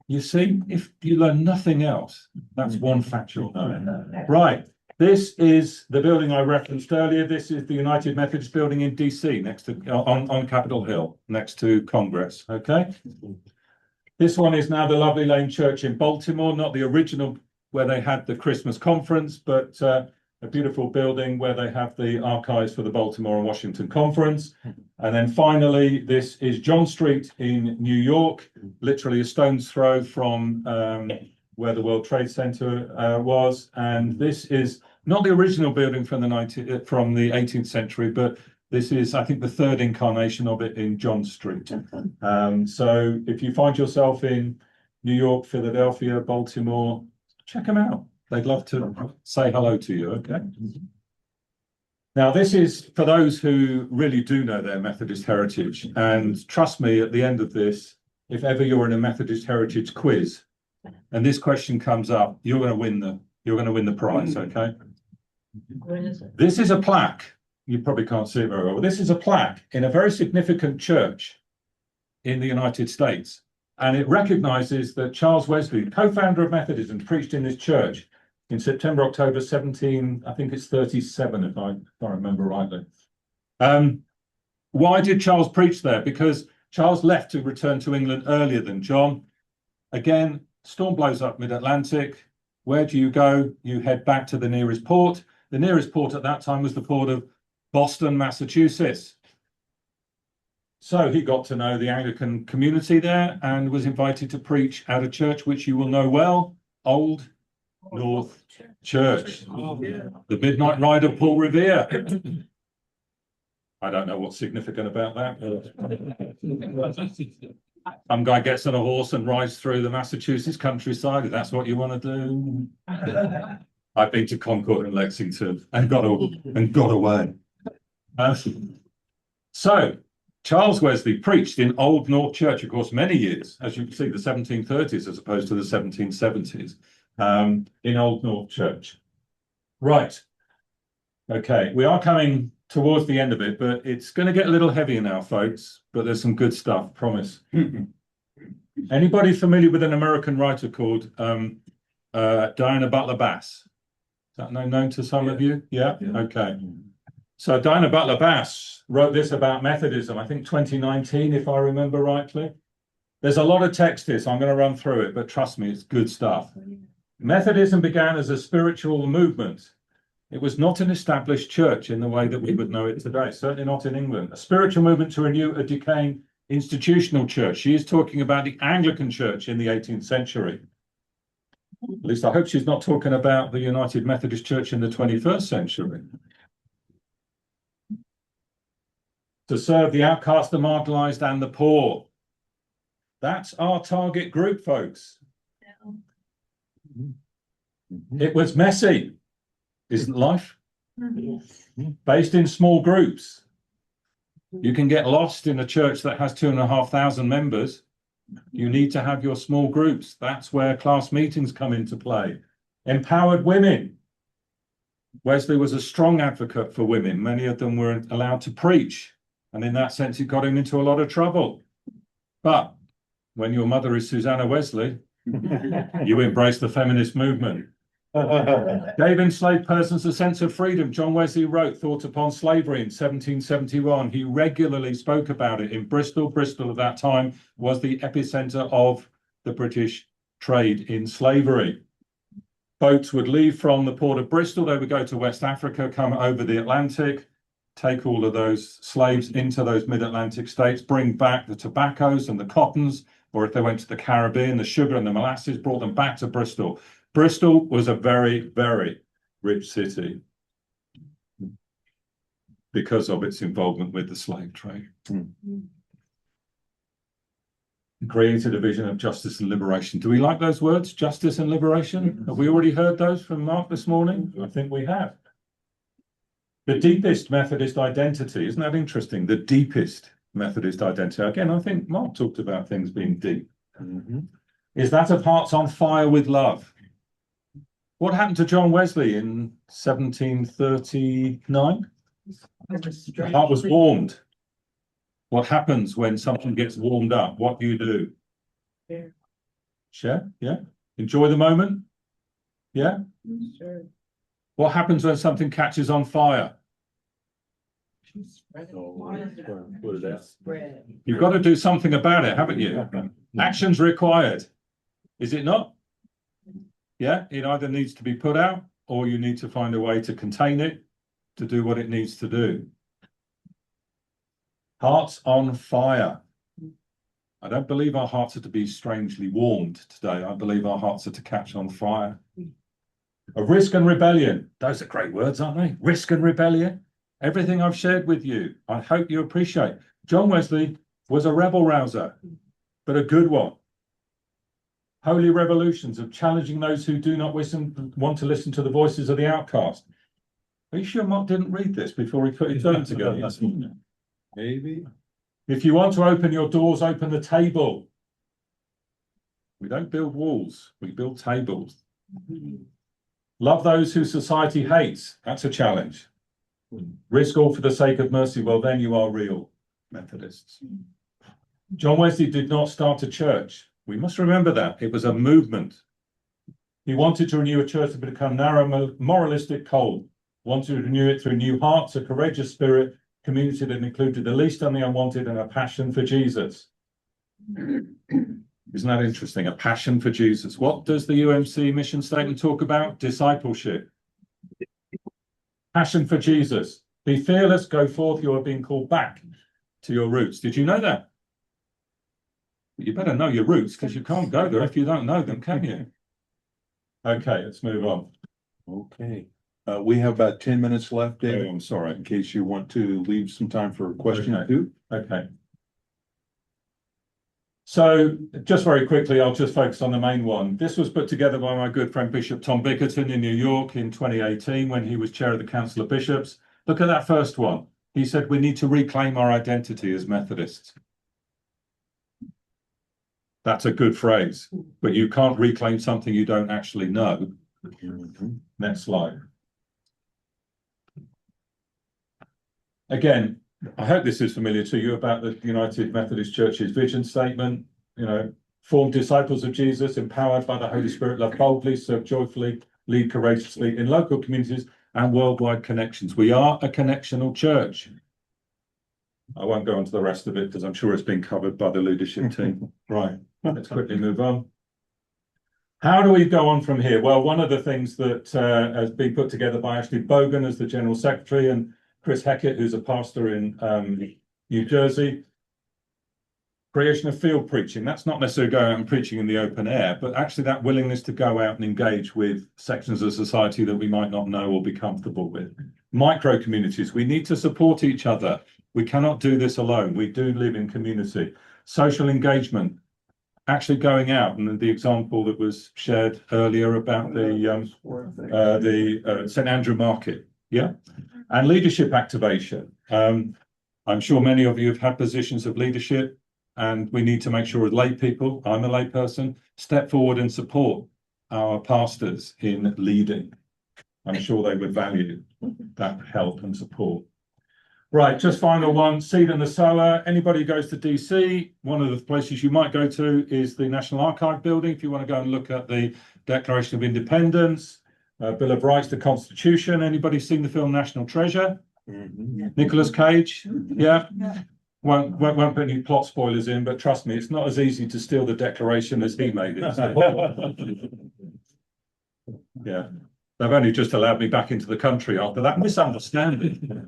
Speaker 4: You see, if you learn nothing else, that's one factual knowledge. Right. This is the building I referenced earlier. This is the United Methodist building in DC, next to on Capitol Hill, next to Congress. Okay. This one is now the Lovely Lane Church in Baltimore, not the original where they had the Christmas conference, but a beautiful building where they have the archives for the Baltimore and Washington Conference. And then finally, this is John Street in New York, literally a stone's throw from where the World Trade Center was. And this is not the original building from the 18th century, but this is, I think, the 3rd incarnation of it in John Street. So if you find yourself in New York, Philadelphia, Baltimore, check them out. They'd love to say hello to you, okay? Now, this is for those who really do know their Methodist heritage. And trust me, at the end of this, if ever you're in a Methodist heritage quiz, and this question comes up, you're going to win the prize, okay?
Speaker 6: What is it?
Speaker 4: This is a plaque. You probably can't see it very well. But this is a plaque in a very significant church in the United States. And it recognizes that Charles Wesley, co-founder of Methodism, preached in this church in September, October 17, I think it's 37, if I remember rightly. Why did Charles preach there? Because Charles left to return to England earlier than John. Again, storm blows up mid-Atlantic. Where do you go? You head back to the nearest port. The nearest port at that time was the port of Boston, Massachusetts. So he got to know the Anglican community there and was invited to preach at a church which you will know well, Old North Church. The Midnight Rider, Paul Revere. I don't know what's significant about that. Some guy gets on a horse and rides through the Massachusetts countryside, if that's what you want to do. I've been to Concord and Lexington and got away. So Charles Wesley preached in Old North Church, of course, many years, as you can see, the 1730s as opposed to the 1770s, in Old North Church. Right. Okay, we are coming towards the end of it, but it's going to get a little heavier now, folks, but there's some good stuff, promise. Anybody familiar with an American writer called Diana Butler Bass? Is that known to some of you? Yeah? Okay. So Diana Butler Bass wrote this about Methodism, I think 2019, if I remember rightly. There's a lot of text here, so I'm going to run through it, but trust me, it's good stuff. Methodism began as a spiritual movement. It was not an established church in the way that we would know it today, certainly not in England. A spiritual movement to renew a decaying institutional church. She is talking about the Anglican Church in the 18th century. At least I hope she's not talking about the United Methodist Church in the 21st century. To serve the outcast, the marginalized, and the poor. That's our target group, folks. It was messy, isn't life? Based in small groups. You can get lost in a church that has 2,500 members. You need to have your small groups. That's where class meetings come into play. Empowered women. Wesley was a strong advocate for women. Many of them weren't allowed to preach. And in that sense, it got him into a lot of trouble. But when your mother is Susanna Wesley, you embrace the feminist movement. Gave enslaved persons a sense of freedom. John Wesley wrote Thought Upon Slavery in 1771. He regularly spoke about it in Bristol. Bristol at that time was the epicenter of the British trade in slavery. Boats would leave from the port of Bristol. They would go to West Africa, come over the Atlantic, take all of those slaves into those mid-Atlantic states, bring back the tobaccos and the cottons, or if they went to the Caribbean, the sugar and the molasses, brought them back to Bristol. Bristol was a very, very rich city because of its involvement with the slave trade. Created a vision of justice and liberation. Do we like those words, justice and liberation? Have we already heard those from Mark this morning? I think we have. The deepest Methodist identity, isn't that interesting? The deepest Methodist identity. Again, I think Mark talked about things being deep. Is that of hearts on fire with love. What happened to John Wesley in 1739? The heart was warmed. What happens when something gets warmed up? What do you do? Share? Yeah. Enjoy the moment? Yeah.
Speaker 6: Sure.
Speaker 4: What happens when something catches on fire? You've got to do something about it, haven't you? Action's required. Is it not? Yeah, it either needs to be put out or you need to find a way to contain it to do what it needs to do. Hearts on fire. I don't believe our hearts are to be strangely warmed today. I believe our hearts are to catch on fire. A risk and rebellion. Those are great words, aren't they? Risk and rebellion. Everything I've shared with you, I hope you appreciate. John Wesley was a rebel rouser, but a good one. Holy revolutions of challenging those who do not want to listen to the voices of the outcast. Are you sure Mark didn't read this before he put his own together?
Speaker 1: Maybe.
Speaker 4: If you want to open your doors, open the table. We don't build walls, we build tables. Love those who society hates. That's a challenge. Risk all for the sake of mercy. Well, then you are real Methodists. John Wesley did not start a church. We must remember that. It was a movement. He wanted to renew a church that had become narrow, moralistic, cold. Wanted to renew it through new hearts, a courageous spirit, community that included the least and the unwanted, and a passion for Jesus. Isn't that interesting? A passion for Jesus. What does the UMC mission statement talk about? Discipleship. Passion for Jesus. Be fearless, go forth, you are being called back to your roots. Did you know that? You better know your roots because you can't go there if you don't know them, can you? Okay, let's move on.
Speaker 1: Okay, we have about 10 minutes left,
Speaker 4: Oh,
Speaker 1: David,
Speaker 4: I'm sorry.
Speaker 1: in case you want to leave some time for a question or
Speaker 4: Okay.
Speaker 1: two.
Speaker 4: Okay. So just very quickly, I'll just focus on the main one. This was put together by my good friend Bishop Tom Bickerton in New York in 2018 when he was chair of the Council of Bishops. Look at that first one. He said we need to reclaim our identity as Methodists. That's a good phrase, but you can't reclaim something you don't actually know. Next slide. Again, I hope this is familiar to you about the United Methodist Church's vision statement. Form disciples of Jesus, empowered by the Holy Spirit, love boldly, serve joyfully, lead courageously in local communities and worldwide connections. We are a connectional church. I won't go into the rest of it because I'm sure it's been covered by the leadership team. Right, let's quickly move on. How do we go on from here? Well, one of the things that has been put together by Ashley Bogan as the General Secretary and Chris Heckett, who's a pastor in New Jersey. Creation of field preaching. That's not necessarily going out and preaching in the open air, but actually that willingness to go out and engage with sections of society that we might not know or be comfortable with. Micro communities. We need to support each other. We cannot do this alone. We do live in community. Social engagement. Actually going out, and the example that was shared earlier about the St. Andrew Market. Yeah. And leadership activation. I'm sure many of you have had positions of leadership, and we need to make sure as lay people, I'm a lay person, step forward and support our pastors in leading. I'm sure they would value that help and support. Right, just final one, seed and the sower. Anybody who goes to DC, one of the places you might go to is the National Archive building if you want to go and look at the Declaration of Independence, Bill of Rights, the Constitution. Anybody seen the film National Treasure? Nicolas Cage? Yeah. Won't put any plot spoilers in, but trust me, it's not as easy to steal the Declaration as he made it. Yeah. They've only just allowed me back into the country after that misunderstanding.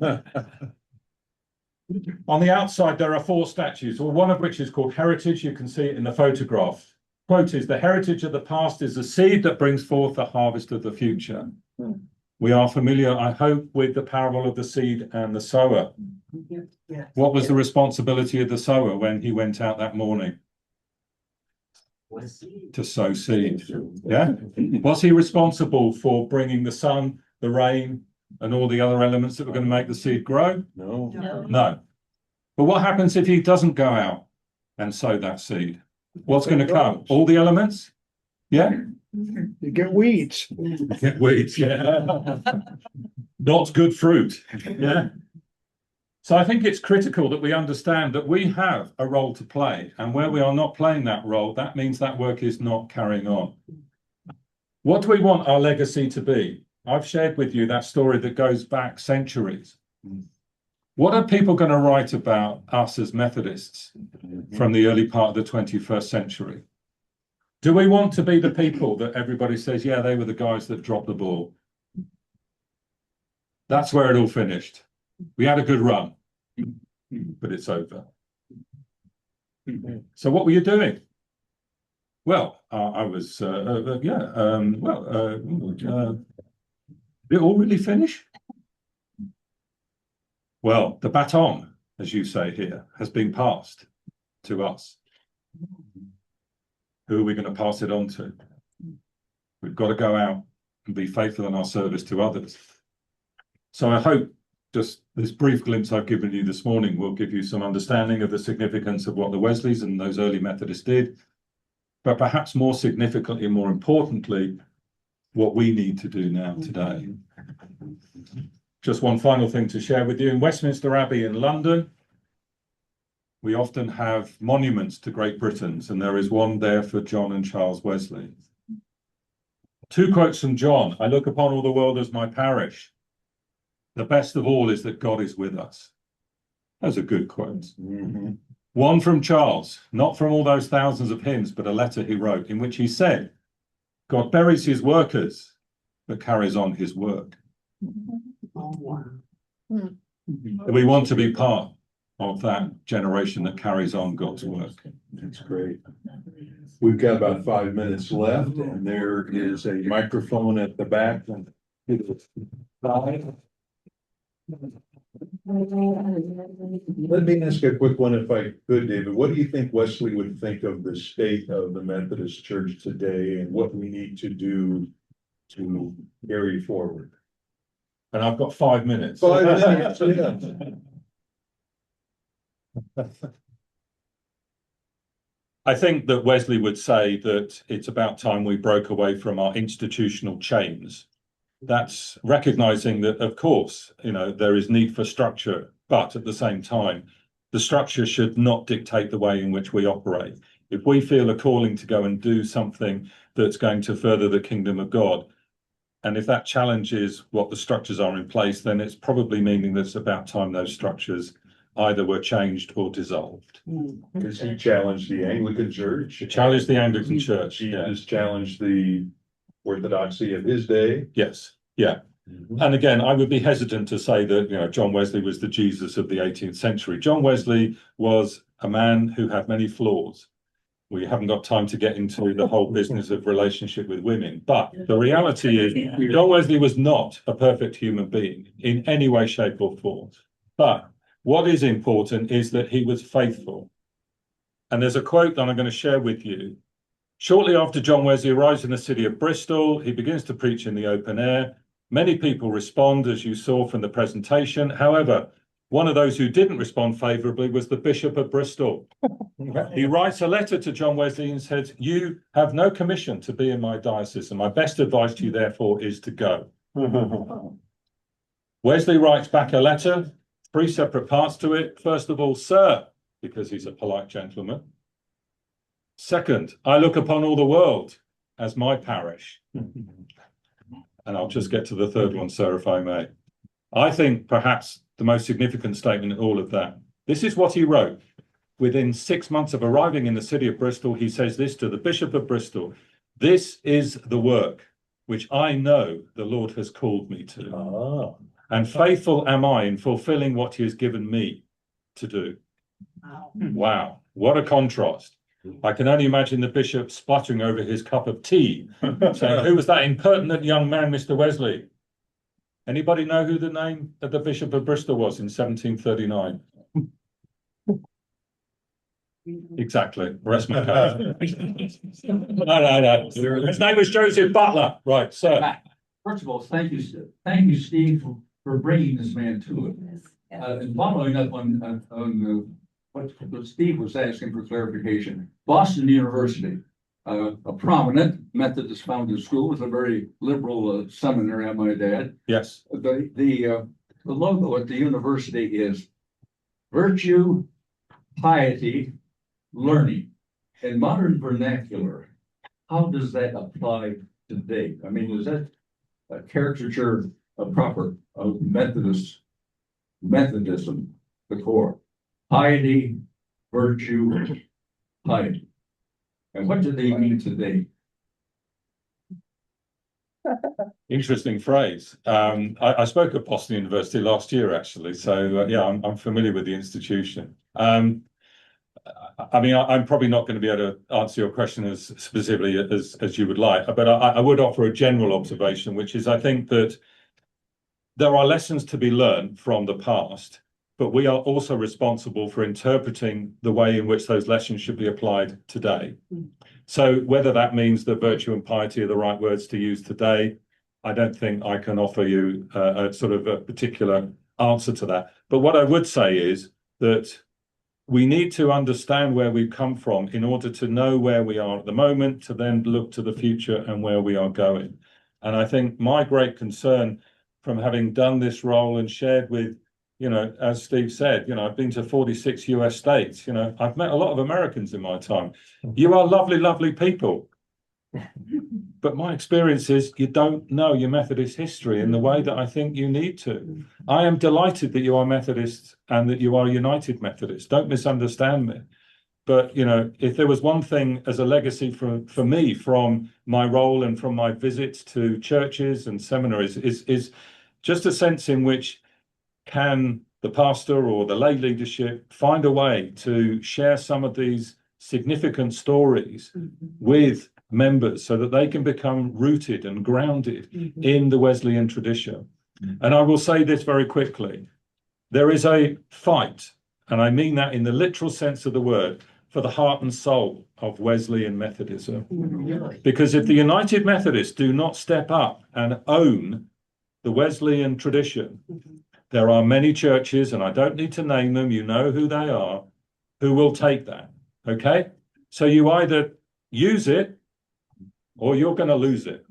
Speaker 4: On the outside, there are 4 statues, one of which is called Heritage. You can see it in the photograph. Quote is, the heritage of the past is the seed that brings forth the harvest of the future. We are familiar, I hope, with the parable of the seed and the sower. What was the responsibility of the sower when he went out that morning? To sow seed. Yeah. Was he responsible for bringing the sun, the rain, and all the other elements that were going to make the seed grow?
Speaker 1: No.
Speaker 4: No. But what happens if he doesn't go out and sow that seed? What's going to come? All the elements? Yeah.
Speaker 5: You get weeds.
Speaker 4: Get weeds, yeah. Not good fruit. Yeah. So I think it's critical that we understand that we have a role to play, and where we are not playing that role, that means that work is not carrying on. What do we want our legacy to be? I've shared with you that story that goes back centuries. What are people going to write about us as Methodists from the early part of the 21st century? Do we want to be the people that everybody says, yeah, they were the guys that dropped the ball? That's where it all finished. We had a good run, but it's over. So what were you doing? Well, I was, did it all really finish? Well, the baton, as you say here, has been passed to us. Who are we going to pass it on to? We've got to go out and be faithful in our service to others. So I hope just this brief glimpse I've given you this morning will give you some understanding of the significance of what the Wesleys and those early Methodists did, but perhaps more significantly, more importantly, what we need to do now today. Just one final thing to share with you. In Westminster Abbey in London, we often have monuments to great Britons, and there is one there for John and Charles Wesley. 2 quotes from John. I look upon all the world as my parish. The best of all is that God is with us. Those are good quotes. One from Charles, not from all those thousands of hymns, but a letter he wrote in which he said, God buries his workers, but carries on his work. We want to be part of that generation that carries on God's work.
Speaker 1: That's great. We've got about 5 minutes left, and there is a microphone at the back. And let me ask a quick one if I could, David. What do you think Wesley would think of the state of the Methodist Church today and what we need to do to carry forward?
Speaker 4: And I've got 5 minutes.
Speaker 1: 5 minutes, yeah.
Speaker 4: I think that Wesley would say that it's about time we broke away from our institutional chains. That's recognizing that, of course, there is need for structure, but at the same time, the structure should not dictate the way in which we operate. If we feel a calling to go and do something that's going to further the kingdom of God, and if that challenges what the structures are in place, then it's probably meaning that it's about time those structures either were changed or dissolved.
Speaker 1: Because he challenged the Anglican Church.
Speaker 4: He challenged the Anglican Church.
Speaker 1: Jesus challenged the orthodoxy of his day.
Speaker 4: Yes. Yeah. And again, I would be hesitant to say that, John Wesley was the Jesus of the 18th century. John Wesley was a man who had many flaws. We haven't got time to get into the whole business of relationship with women. But the reality is, John Wesley was not a perfect human being in any way, shape, or form. But what is important is that he was faithful. And there's a quote that I'm going to share with you. Shortly after John Wesley arrives in the city of Bristol, he begins to preach in the open air. Many people respond, as you saw from the presentation. However, one of those who didn't respond favorably was the Bishop of Bristol. He writes a letter to John Wesley and says, "You have no commission to be in my diocese, and my best advice to you, therefore, is to go." Wesley writes back a letter, 3 separate parts to it. First of all, "Sir," because he's a polite gentleman. Second, "I look upon all the world as my parish." And I'll just get to the third one, sir, if I may. I think perhaps the most significant statement in all of that. This is what he wrote. Within 6 months of arriving in the city of Bristol, he says this to the Bishop of Bristol: "This is the work which I know the Lord has called me to. And faithful am I in fulfilling what he has given me to do." Wow, what a contrast. I can only imagine the bishop spluttering over his cup of tea, saying, "Who was that impertinent young man, Mr. Wesley?" Anybody know who the name of the Bishop of Bristol was in 1739? Exactly. Rest my case. No. His name was Joseph Butler. Right, sir.
Speaker 3: First of all, thank you, Steve, for bringing this man to it. And following up on what Steve was asking for clarification, Boston University, a prominent Methodist founded school with a very liberal seminary, I might add.
Speaker 4: Yes.
Speaker 3: The logo at the university is virtue, piety, learning. In modern vernacular, how does that apply today? I mean, is that a caricature of proper of Methodism, the core? Piety, virtue, piety. And what do they mean today?
Speaker 4: Interesting phrase. I spoke at Boston University last year, actually. So, yeah, I'm familiar with the institution. I mean, I'm probably not going to be able to answer your question as specifically as you would like, but I would offer a general observation, which is I think that there are lessons to be learned from the past, but we are also responsible for interpreting the way in which those lessons should be applied today. So whether that means that virtue and piety are the right words to use today, I don't think I can offer you a sort of a particular answer to that. But what I would say is that we need to understand where we've come from in order to know where we are at the moment, to then look to the future and where we are going. And I think my great concern from having done this role and shared with, as Steve said, I've been to 46 US states, I've met a lot of Americans in my time. You are lovely, lovely people. But my experience is you don't know your Methodist history in the way that I think you need to. I am delighted that you are Methodists and that you are United Methodists. Don't misunderstand me. But, if there was one thing as a legacy for me from my role and from my visits to churches and seminaries is just a sense in which can the pastor or the lay leadership find a way to share some of these significant stories with members so that they can become rooted and grounded in the Wesleyan tradition. And I will say this very quickly. There is a fight, and I mean that in the literal sense of the word, for the heart and soul of Wesleyan Methodism. Because if the United Methodists do not step up and own the Wesleyan tradition, there are many churches, and I don't need to name them, you know who they are, who will take that, okay? So you either use it or you're going to lose it.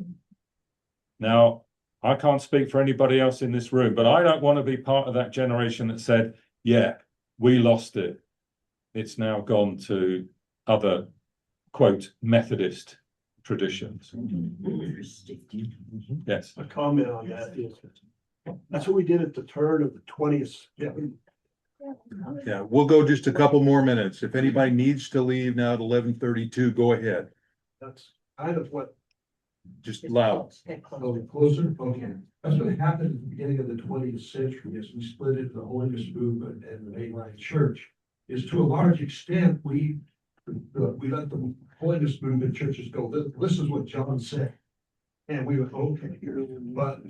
Speaker 4: Now, I can't speak for anybody else in this room, but I don't want to be part of that generation that said, yeah, we lost it. It's now gone to other, quote, Methodist traditions. Yes.
Speaker 5: A comment on that is, that's what we did at the turn of the 20th.
Speaker 1: Yeah, we'll go just a couple more minutes. If anybody needs to leave now at 11:32, go ahead.
Speaker 5: That's kind of what.
Speaker 1: Just loud.
Speaker 5: Closer, okay. That's what happened at the beginning of the 20th century as we split into the Holiness movement and the mainline church. Is to a large extent, we let the Holiness movement churches go, this is what John said. And we went, okay. But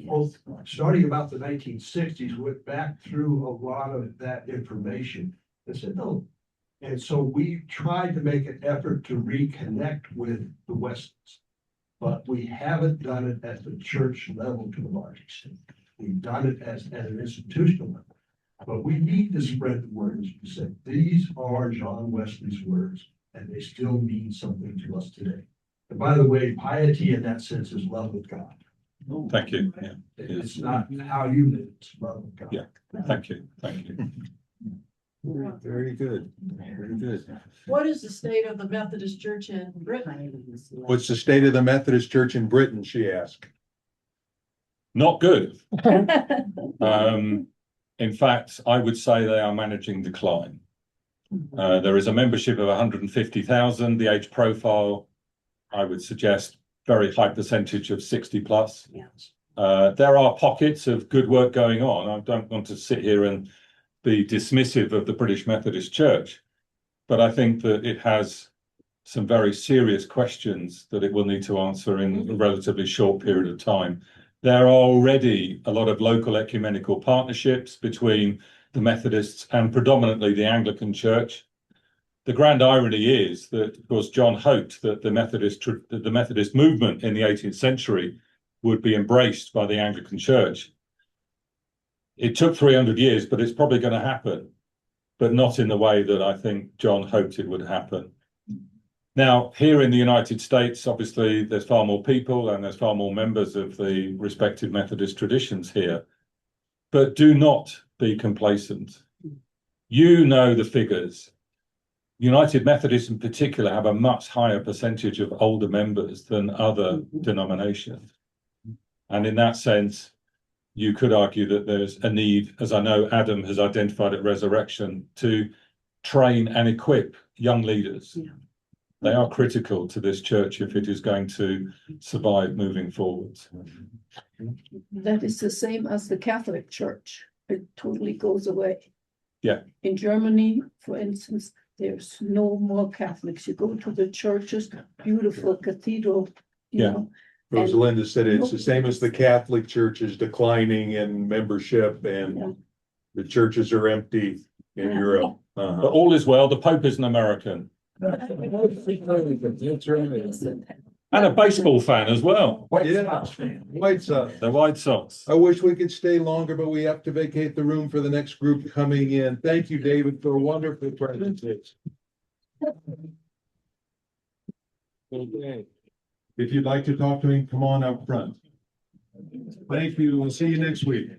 Speaker 5: starting about the 1960s, we went back through a lot of that information and said, no. And so we tried to make an effort to reconnect with the Westons. But we haven't done it at the church level to a large extent. We've done it at an institutional level. But we need to spread the word, as you said. These are John Wesley's words, and they still mean something to us today. And by the way, piety in that sense is love with God.
Speaker 4: Thank you. Yeah.
Speaker 5: It's not how you live, it's love with God.
Speaker 4: Yeah. Thank you. Thank you.
Speaker 1: Very good. Very good.
Speaker 6: What is the state of the Methodist Church in Britain?
Speaker 1: What's the state of the Methodist Church in Britain, she asked.
Speaker 4: Not good. In fact, I would say they are managing decline. There is a membership of 150,000. The age profile, I would suggest, very high percentage of 60 plus. There are pockets of good work going on. I don't want to sit here and be dismissive of the British Methodist Church, but I think that it has some very serious questions that it will need to answer in a relatively short period of time. There are already a lot of local ecumenical partnerships between the Methodists and predominantly the Anglican Church. The grand irony is that, of course, John hoped that the Methodist movement in the 18th century would be embraced by the Anglican Church. It took 300 years, but it's probably going to happen, but not in the way that I think John hoped it would happen. Now, here in the United States, obviously, there's far more people and there's far more members of the respective Methodist traditions here. But do not be complacent. You know the figures. United Methodists in particular have a much higher percentage of older members than other denominations. And in that sense, you could argue that there's a need, as I know Adam has identified at Resurrection, to train and equip young leaders. Yeah. They are critical to this church if it is going to survive moving forward.
Speaker 7: That is the same as the Catholic Church. It totally goes away.
Speaker 4: Yeah.
Speaker 7: In Germany, for instance, there's no more Catholics. You go to the churches, beautiful cathedral, you know.
Speaker 1: Rosalinda said it's the same as the Catholic Church is declining in membership and the churches are empty in Europe.
Speaker 4: But all is well. The Pope is an American. And a baseball fan as well.
Speaker 1: White Sox.
Speaker 4: The White Sox.
Speaker 1: I wish we could stay longer, but we have to vacate the room for the next group coming in. Thank you, David, for a wonderful presentation. Okay. If you'd like to talk to him, come on up front. Thank you. We'll see you next week.